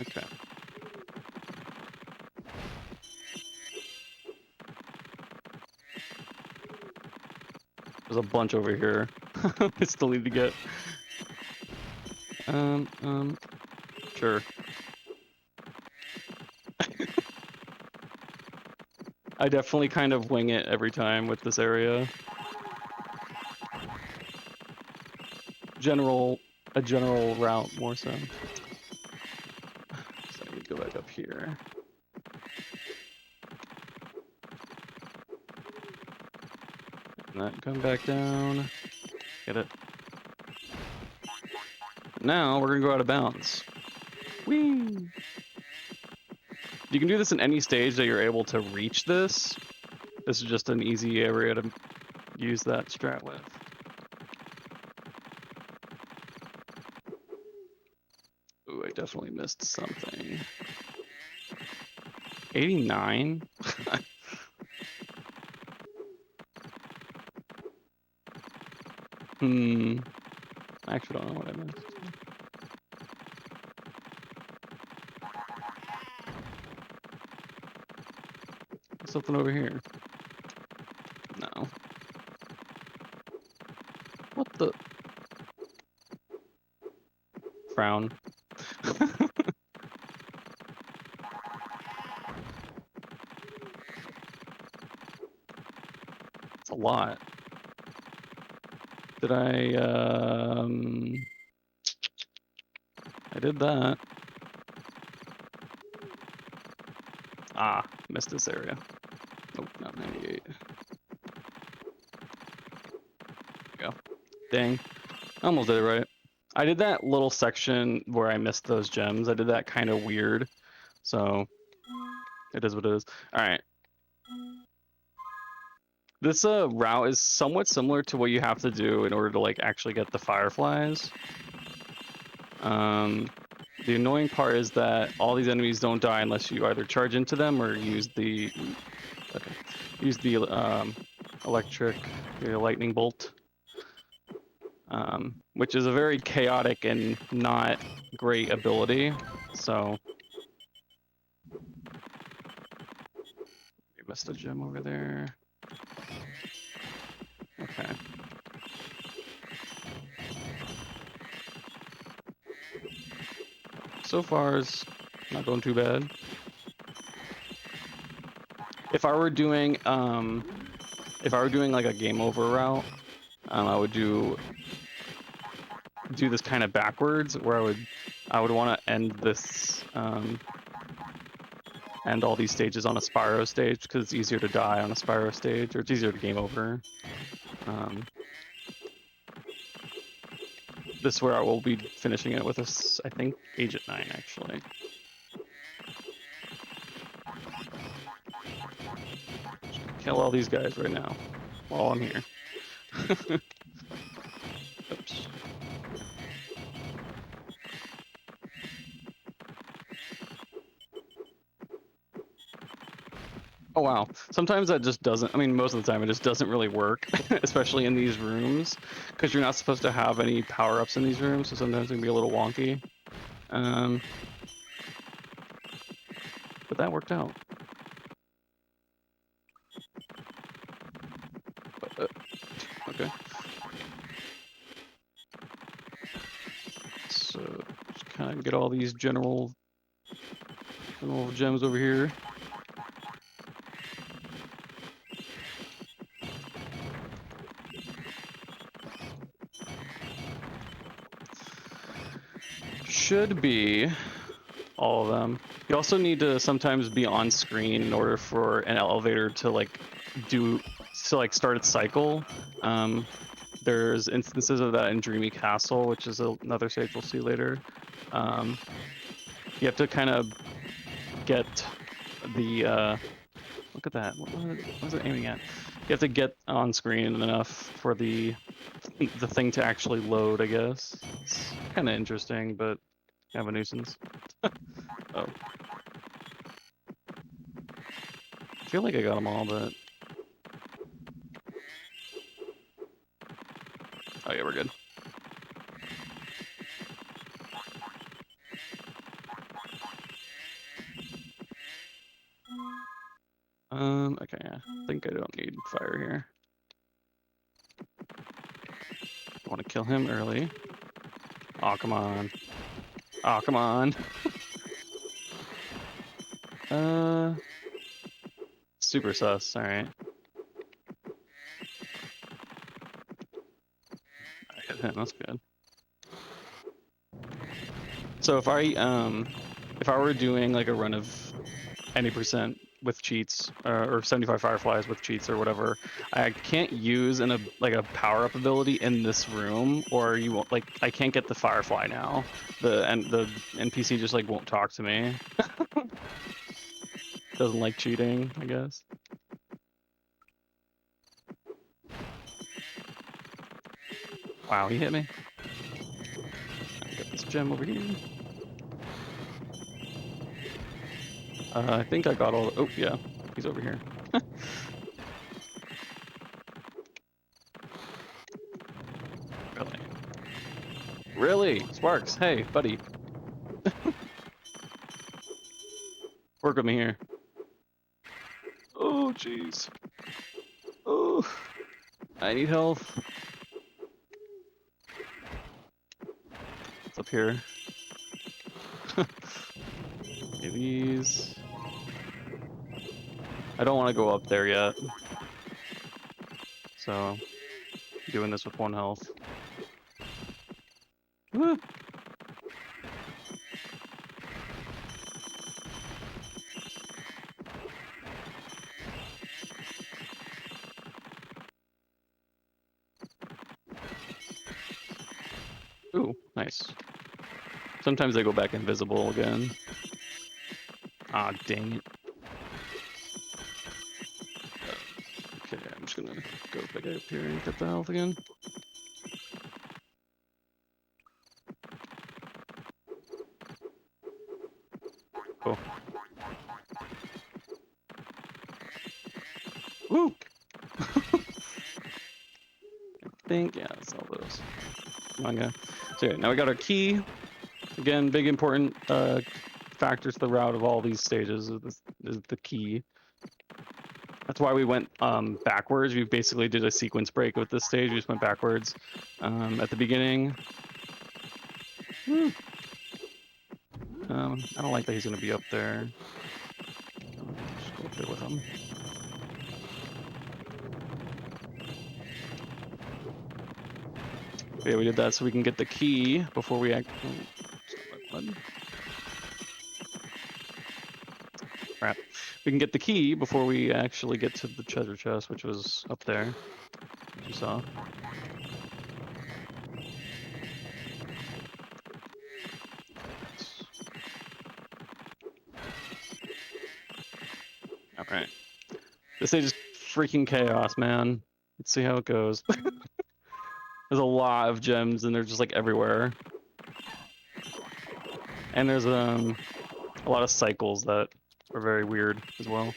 Okay. There's a bunch over here. I still need to get. Sure. I definitely kind of wing it every time with this area. A general route more so. So I need to go back up here. And then come back down. Get it. Now we're gonna go out of bounds. Whee! You can do this in any stage that you're able to reach this. This is just an easy area to use that strat with. Ooh, I definitely missed something. 89? I actually don't know what I missed. Something over here. No. What the? Frown. It's a lot. Did I did that. Ah, missed this area. Nope, not 98. There we go. Dang. I almost did it right. I did that little section where I missed those gems. I did that kind of weird. So it is what it is. All right. This route is somewhat similar to what you have to do in order to like actually get the fireflies. The annoying part is that all these enemies don't die unless you either charge into them or use the lightning bolt, which is a very chaotic and not great ability. So we missed a gem over there. Okay. So far, it's not going too bad. If I were doing like a game over route, I would do do this kind of backwards, where I would want to end this end all these stages on a Spyro stage, because it's easier to die on a Spyro stage, or it's easier to game over. This is where I will be finishing it with a, I think, Agent 9 actually. Kill all these guys right now while I'm here. Oops. Oh wow. Sometimes that just doesn't, I mean, most of the time it just doesn't really work, especially in these rooms, because you're not supposed to have any power-ups in these rooms, so sometimes it can be a little wonky. But that worked out. Okay. So just kind of get all these general gems over here. Should be all of them. You also need to sometimes be on screen in order for an elevator to like start its cycle. There's instances of that in Dreamy Castle, which is another stage we'll see later. You have to kind of get the look at that. What was it aiming at? You have to get on screen enough for the thing to actually load, I guess. It's kind of interesting, but kind of a nuisance. Oh. I feel like I got them all, but... Oh yeah, we're good. Okay, yeah. I think I don't need fire here. I want to kill him early. Oh, come on. Oh, come on. Super sus, alright. I hit him, that's good. So if I were doing like a run of any percent with cheats, or 75 fireflies with cheats or whatever, I can't use a power-up ability in this room, or you won't, like, I can't get the firefly now. The NPC just like won't talk to me. Doesn't like cheating, I guess. Wow, he hit me. Got this gem over here. I think I got all the, oh yeah, he's over here. Really? Really? Sparks, hey, buddy. Work with me here. Oh, jeez. Oh, I need health. What's up here? Okay, these. I don't want to go up there yet. So, I'm doing this with 1 health. Woo. Ooh, nice. Sometimes they go back invisible again. Ah, dang it. Okay, I'm just gonna go back up here and get the health again. Cool. Woo! I think, yeah, that's all those. Come on, guy. So yeah, now we got our key. Again, big important factor to the route of all these stages is the key. That's why we went backwards. We basically did a sequence break with this stage. We just went backwards at the beginning. I don't like that he's going to be up there. Just go up there with him. Yeah, we did that so we can get the key before we act. Crap. We can get the key before we actually get to the treasure chest, which was up there, as you saw. All right. This stage is freaking chaos, man. Let's see how it goes. There's a lot of gems and they're just like everywhere. And there's a lot of cycles that are very weird as well.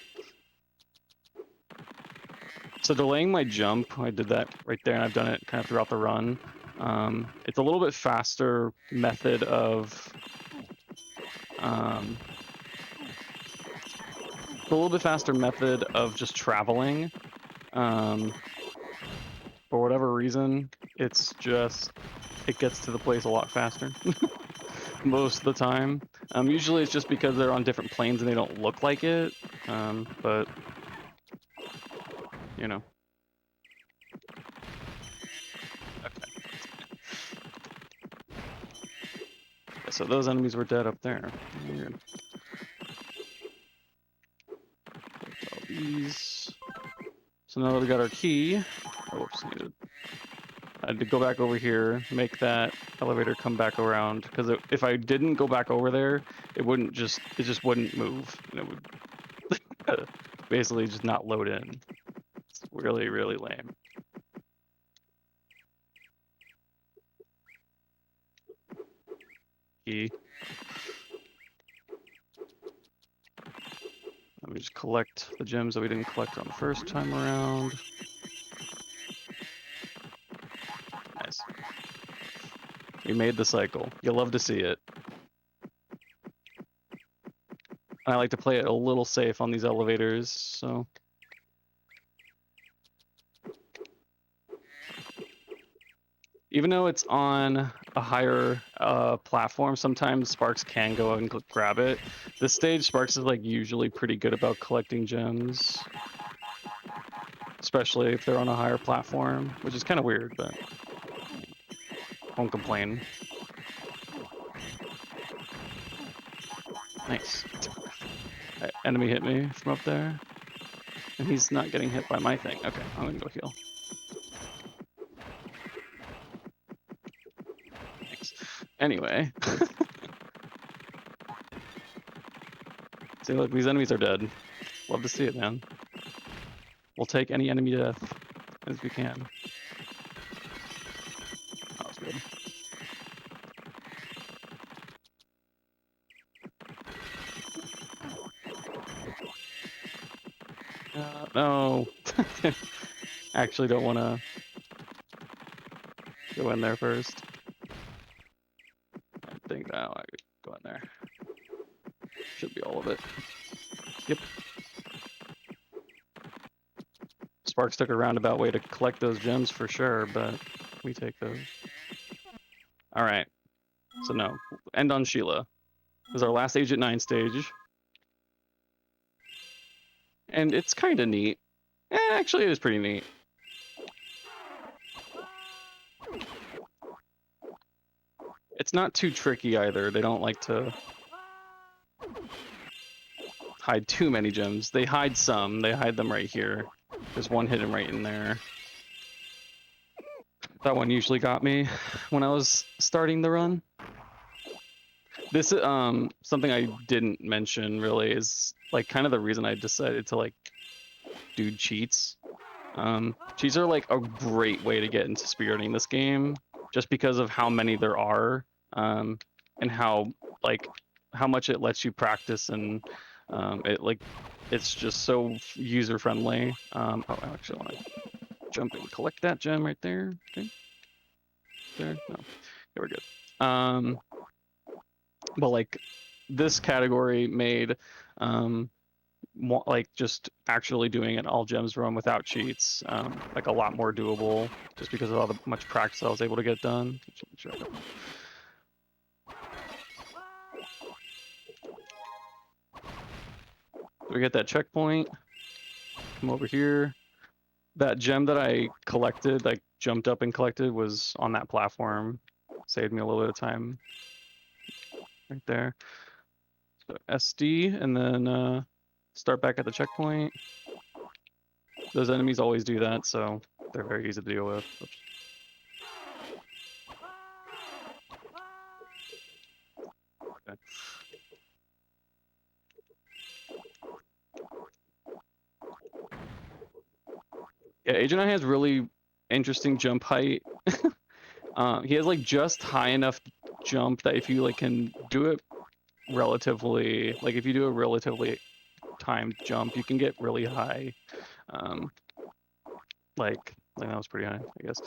So delaying my jump, I did that right there, and I've done it kind of throughout the run. It's a little bit faster method of just traveling. For whatever reason, it gets to the place a lot faster most of the time. Usually it's just because they're on different planes and they don't look like it. But you know. Okay. So those enemies were dead up there. Weird. Collect all these. So now that we got our key, oh, whoops, I had to go back over here, make that elevator come back around, because if I didn't go back over there, it just wouldn't move, and it would basically just not load in. It's really, really lame. Key. Let me just collect the gems that we didn't collect on the first time around. Nice. We made the cycle. You'll love to see it. I like to play it a little safe on these elevators, so. Even though it's on a higher platform, sometimes Sparks can go out and grab it. This stage, Sparks is like usually pretty good about collecting gems. Especially if they're on a higher platform, which is kind of weird, but won't complain. Nice. Enemy hit me from up there. And he's not getting hit by my thing. Okay, I'm gonna go heal. Thanks. Anyway. See, look, these enemies are dead. Love to see it, man. We'll take any enemy death as we can. That was good. No. Actually don't want to go in there first. I think now I could go in there. Should be all of it. Yep. Sparks took a roundabout way to collect those gems for sure, but we take those. All right. So no, end on Sheila. This is our last Agent 9 stage. And it's kind of neat. Actually, it is pretty neat. It's not too tricky either. They don't like to hide too many gems. They hide some. They hide them right here. There's one hidden right in there. That one usually got me when I was starting the run. This something I didn't mention really is like kind of the reason I decided to like do cheats. Cheats are like a great way to get into speedrunning this game, just because of how many there are, and how much it lets you practice, and it's just so user friendly. Oh, I actually want to jump and collect that gem right there. Okay. There, no, okay, we're good. But like this category made like just actually doing an all gems run without cheats like a lot more doable, just because of all the much practice I was able to get done. Sure. We get that checkpoint, come over here, that gem that I collected, like jumped up and collected, was on that platform. Saved me a little bit of time. Right there. So SD, and then start back at the checkpoint. Those enemies always do that, so they're very easy to deal with. Oops. Okay. Yeah, Agent 9 has really interesting jump height. He has like just high enough jump that if you like can do it relatively, like if you do a relatively timed jump, you can get really high. Like that was pretty high, I guess.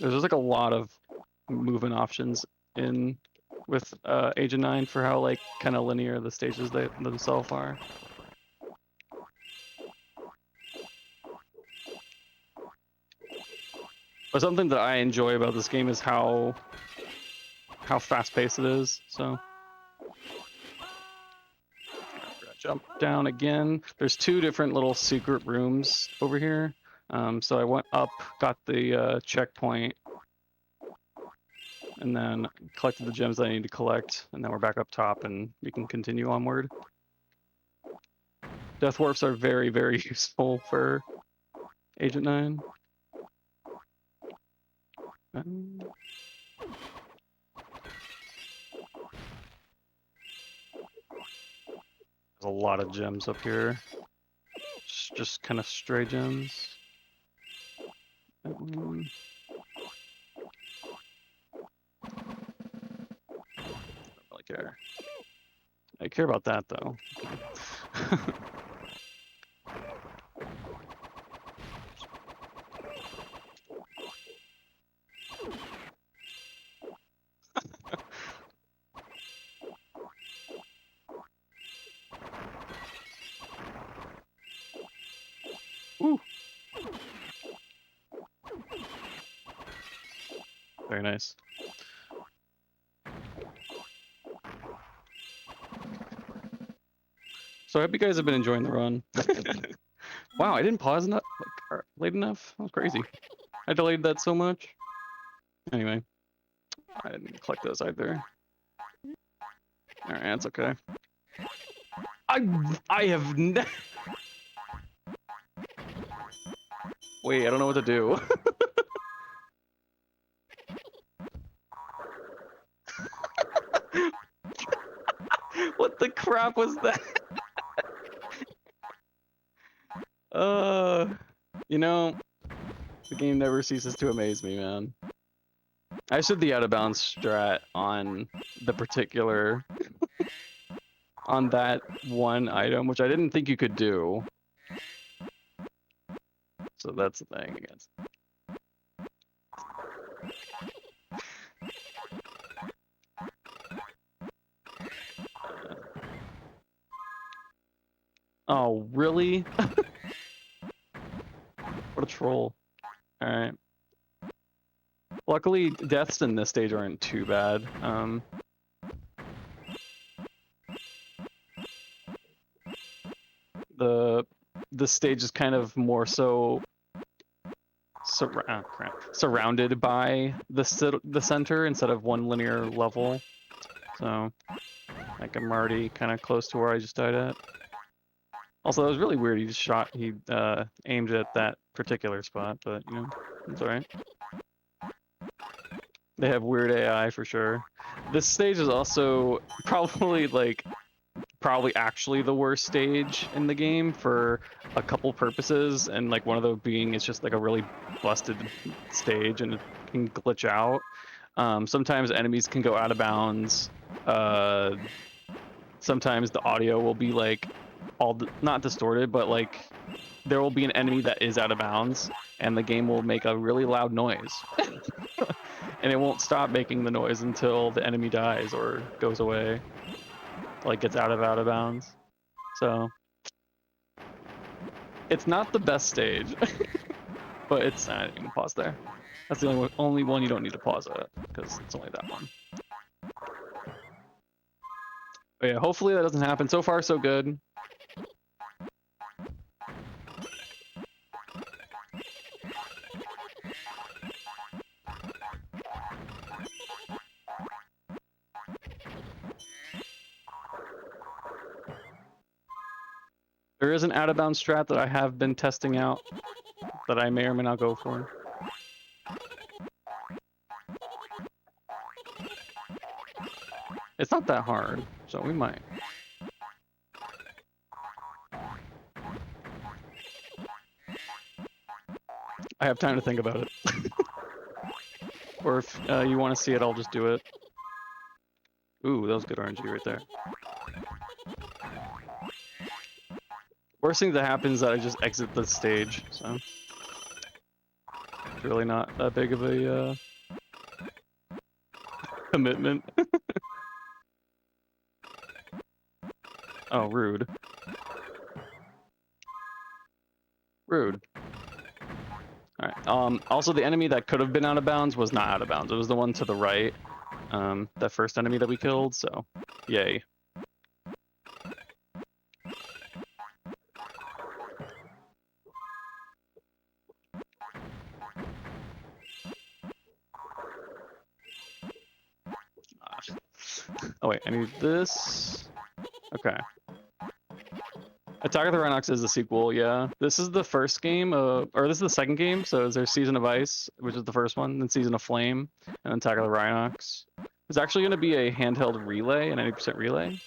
There's just like a lot of movement options in with Agent 9 for how like kind of linear the stages themselves are. But something that I enjoy about this game is how fast-paced it is. So jump down again. There's 2 different little secret rooms over here. So I went up, got the checkpoint, and then collected the gems that I need to collect, and then we're back up top, and we can continue onward. Death warps are very, very useful for Agent 9. There's a lot of gems up here. Just kind of stray gems. That one. Don't really care. I care about that though. Ooh. Very nice. So I hope you guys have been enjoying the run. Wow, I didn't pause enough, like late enough. That was crazy. I delayed that so much. Anyway, I didn't collect those either. All right, that's okay. I have never. Wait, I don't know what to do. What the crap was that? You know, the game never ceases to amaze me, man. I should the out of bounds strat on the particular on that one item, which I didn't think you could do. So that's the thing, I guess. Oh, really? What a troll. Alright. Luckily, deaths in this stage aren't too bad. The stage is kind of more so surrounded by the center instead of one linear level. So, like I'm already kind of close to where I just died at. Also, that was really weird. He aimed at that particular spot, but you know, it's alright. They have weird AI for sure. This stage is also probably actually the worst stage in the game for a couple purposes, and like one of them being it's just like a really busted stage and it can glitch out. Sometimes enemies can go out of bounds. Sometimes the audio will be like not distorted, but like there will be an enemy that is out of bounds and the game will make a really loud noise. And it won't stop making the noise until the enemy dies or goes away, like gets out of bounds. So it's not the best stage, but it's I didn't even pause there. That's the only one you don't need to pause at because it's only that one. But yeah, hopefully that doesn't happen. So far, so good. There is an out of bounds strat that I have been testing out that I may or may not go for. It's not that hard, so we might. I have time to think about it. Or if you want to see it, I'll just do it. Ooh, that was good RNG right there. Worst thing that happens is that I just exit the stage, so it's really not that big of a commitment. Oh, rude. Rude. Alright, also the enemy that could have been out of bounds was not out of bounds. It was the one to the right. That first enemy that we killed, so yay. Oh wait, I need this. Okay. Attack of the Rhinox is the sequel, yeah. This is the first game, or this is the second game, so there's Season of Ice, which is the first one, then Season of Flame, and then Attack of the Rhinox. There's actually going to be a handheld relay, an 90% relay.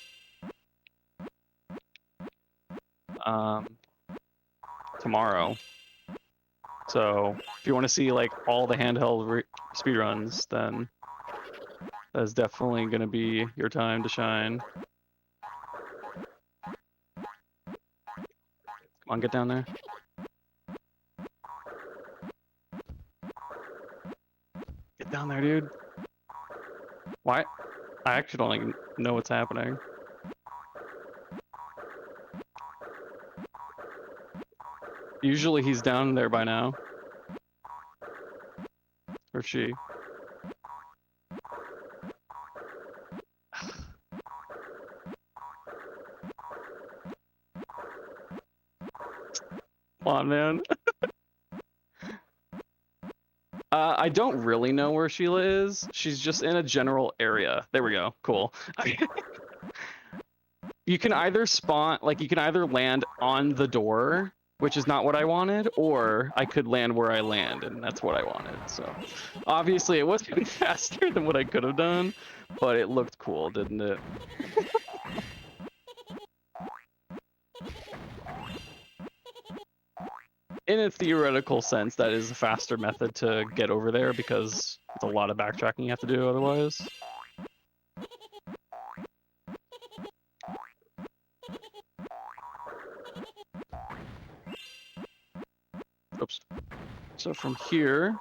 Tomorrow. So, if you want to see, like, all the handheld speedruns, then that's definitely going to be your time to shine. Come on, get down there. Get down there, dude. Why? I actually don't like know what's happening. Usually he's down there by now. Or she. Come on, man. I don't really know where Sheila is. She's just in a general area. There we go. Cool. You can either spawn, like, you can either land on the door, which is not what I wanted, or I could land where I land, and that's what I wanted. So, obviously, it was getting faster than what I could have done, but it looked cool, didn't it? In a theoretical sense, that is a faster method to get over there because it's a lot of backtracking you have to do otherwise. Oops. So from here,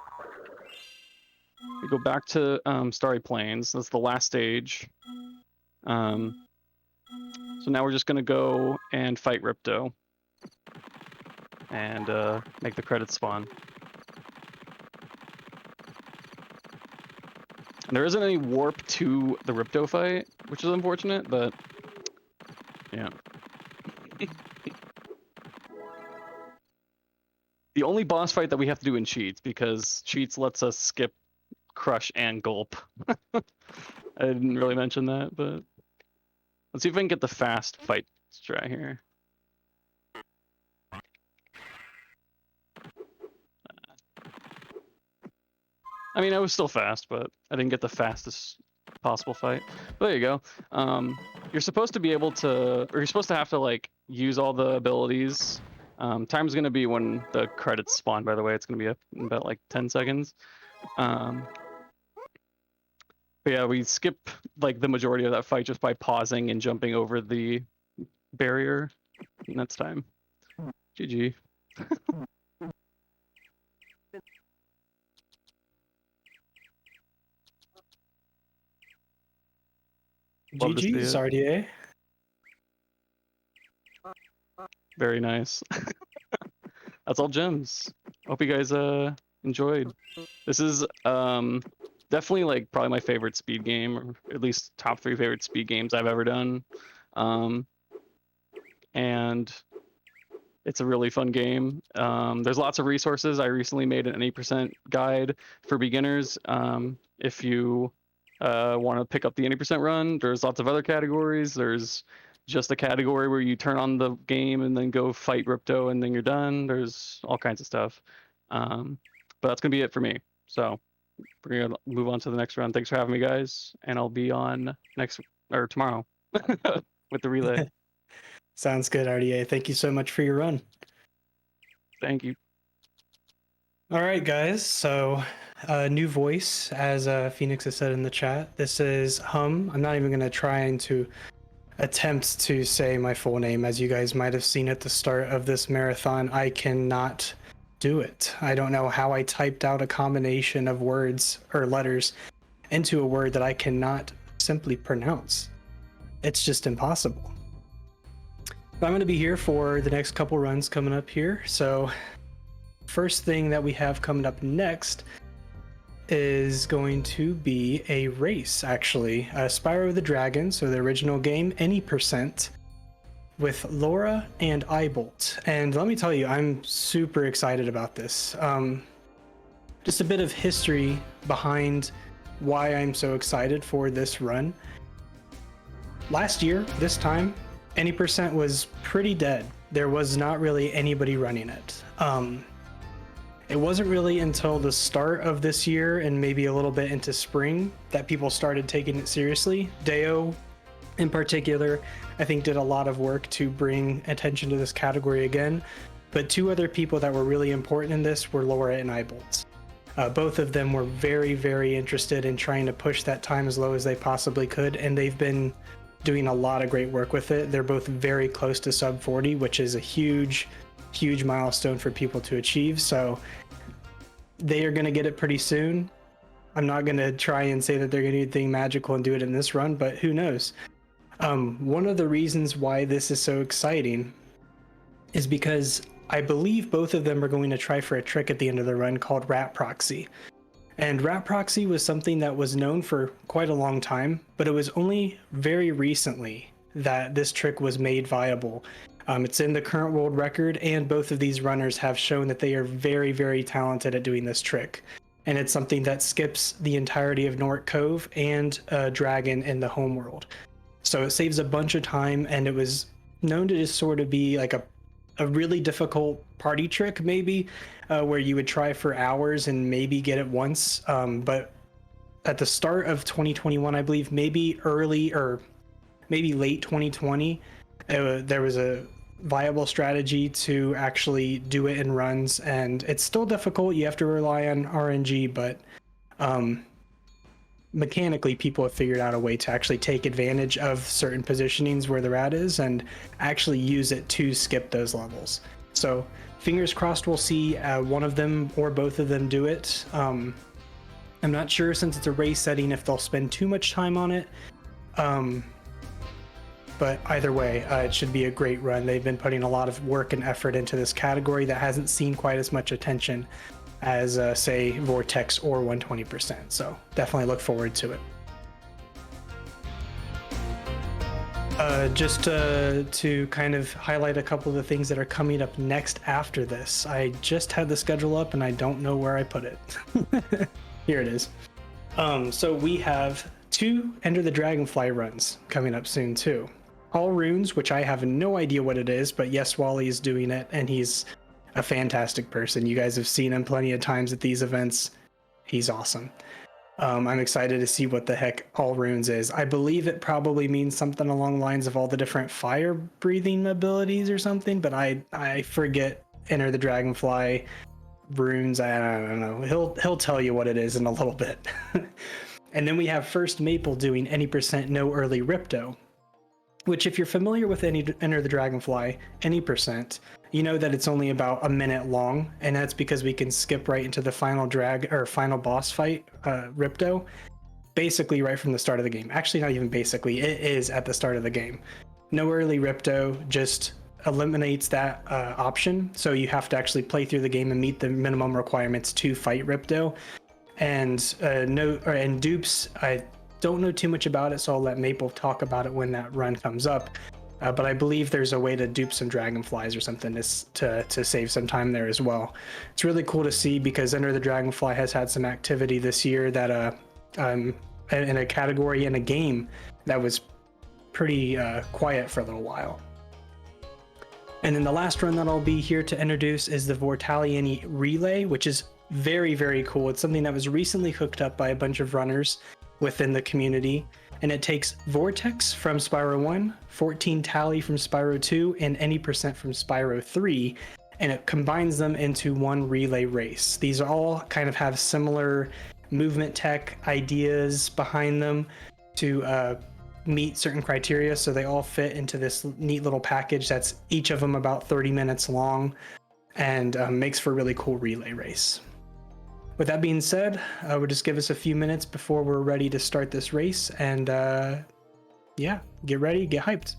we go back to Starry Plains. That's the last stage. So now we're just going to go and fight Ripto. And make the credits spawn. And there isn't any warp to the Ripto fight, which is unfortunate, but yeah. The only boss fight that we have to do in Cheats, because Cheats lets us skip Crush and Gulp. I didn't really mention that, but let's see if I can get the fast fight strat here. I mean, I was still fast, but I didn't get the fastest possible fight. But there you go. You're supposed to be able to, or you're supposed to have to, like, use all the abilities. Time's going to be when the credits spawn, by the way. It's going to be up in about, like, 10 seconds. But yeah, we skip, like, the majority of that fight just by pausing and jumping over the barrier. And that's time. GG. GG's RDA. Very nice. That's all gems. Hope you guys enjoyed. This is definitely, like, probably my favorite speed game, or at least top 3 favorite speed games I've ever done. And it's a really fun game. There's lots of resources. I recently made an 80% guide for beginners. If you want to pick up the 80% run, there's lots of other categories. There's just a category where you turn on the game and then go fight Ripto and then you're done. There's all kinds of stuff. But that's gonna be it for me. So we're gonna move on to the next round. Thanks for having me, guys, and I'll be on tomorrow with the relay. Sounds good, RDA. Thank you so much for your run. Thank you. All right, guys. So, new voice, as Phoenix has said in the chat. This is Hum. I'm not even going to try to attempt to say my full name. As you guys might have seen at the start of this marathon, I cannot do it. I don't know how I typed out a combination of words or letters into a word that I cannot simply pronounce. It's just impossible. But I'm going to be here for the next couple runs coming up here. So first thing that we have coming up next is going to be a race, actually. Spyro the Dragon, so the original game, any percent, with Laura and Eyebolt. And let me tell you, I'm super excited about this. Just a bit of history behind why I'm so excited for this run. Last year, this time, any percent was pretty dead. There was not really anybody running it. It wasn't really until the start of this year and maybe a little bit into spring that people started taking it seriously. Deo, in particular, I think did a lot of work to bring attention to this category again. But two other people that were really important in this were Laura and Eyebolt. Both of them were very, very interested in trying to push that time as low as they possibly could, and they've been doing a lot of great work with it. They're both very close to sub 40, which is a huge milestone for people to achieve. So they are going to get it pretty soon. I'm not going to try and say that they're going to do anything magical and do it in this run, but who knows? One of the reasons why this is so exciting is because I believe both of them are going to try for a trick at the end of the run called Rat Proxy. And Rat Proxy was something that was known for quite a long time, but it was only very recently that this trick was made viable. It's in the current world record, and both of these runners have shown that they are very, very talented at doing this trick. And it's something that skips the entirety of Nork Cove and Dragon in the home world. So it saves a bunch of time, and it was known to just sort of be like a really difficult party trick, maybe, where you would try for hours and maybe get it once. But at the start of 2021, I believe, maybe early or maybe late 2020, there was a viable strategy to actually do it in runs, and it's still difficult. You have to rely on RNG, but mechanically people have figured out a way to actually take advantage of certain positionings where the rat is and actually use it to skip those levels. So fingers crossed we'll see one of them or both of them do it. I'm not sure, since it's a race setting, if they'll spend too much time on it. But either way, it should be a great run. They've been putting a lot of work and effort into this category that hasn't seen quite as much attention as, say, Vortex or 120%. So definitely look forward to it. Just to kind of highlight a couple of the things that are coming up next after this. I just had the schedule up and I don't know where I put it. Here it is. So we have 2 Enter the Dragonfly runs coming up soon too. All Runes, which I have no idea what it is, but yes, Wally is doing it, and he's a fantastic person. You guys have seen him plenty of times at these events. He's awesome. I'm excited to see what the heck All Runes is. I believe it probably means something along the lines of all the different fire breathing abilities or something, but I forget Enter the Dragonfly runes. I don't know. He'll tell you what it is in a little bit. And then we have First Maple doing any percent no early Ripto, which, if you're familiar with Enter the Dragonfly, any percent, you know that it's only about a minute long, and that's because we can skip right into the final final boss fight, Ripto, basically right from the start of the game. Actually, not even basically, it is at the start of the game. No early Ripto just eliminates that option, so you have to actually play through the game and meet the minimum requirements to fight Ripto. And dupes, I don't know too much about it, so I'll let Maple talk about it when that run comes up. But I believe there's a way to dupe some dragonflies or something to save some time there as well. It's really cool to see, because Enter the Dragonfly has had some activity this year that in a category in a game that was pretty quiet for a little while. And then the last run that I'll be here to introduce is the Vortaliani Relay, which is very, very cool. It's something that was recently hooked up by a bunch of runners within the community. And it takes Vortex from Spyro 1, 14 Tally from Spyro 2, and any percent from Spyro 3, and it combines them into one relay race. These all kind of have similar movement tech ideas behind them to meet certain criteria, so they all fit into this neat little package that's each of them about 30 minutes long, and makes for a really cool relay race. With that being said, we'll just give us a few minutes before we're ready to start this race, and yeah, get ready, get hyped.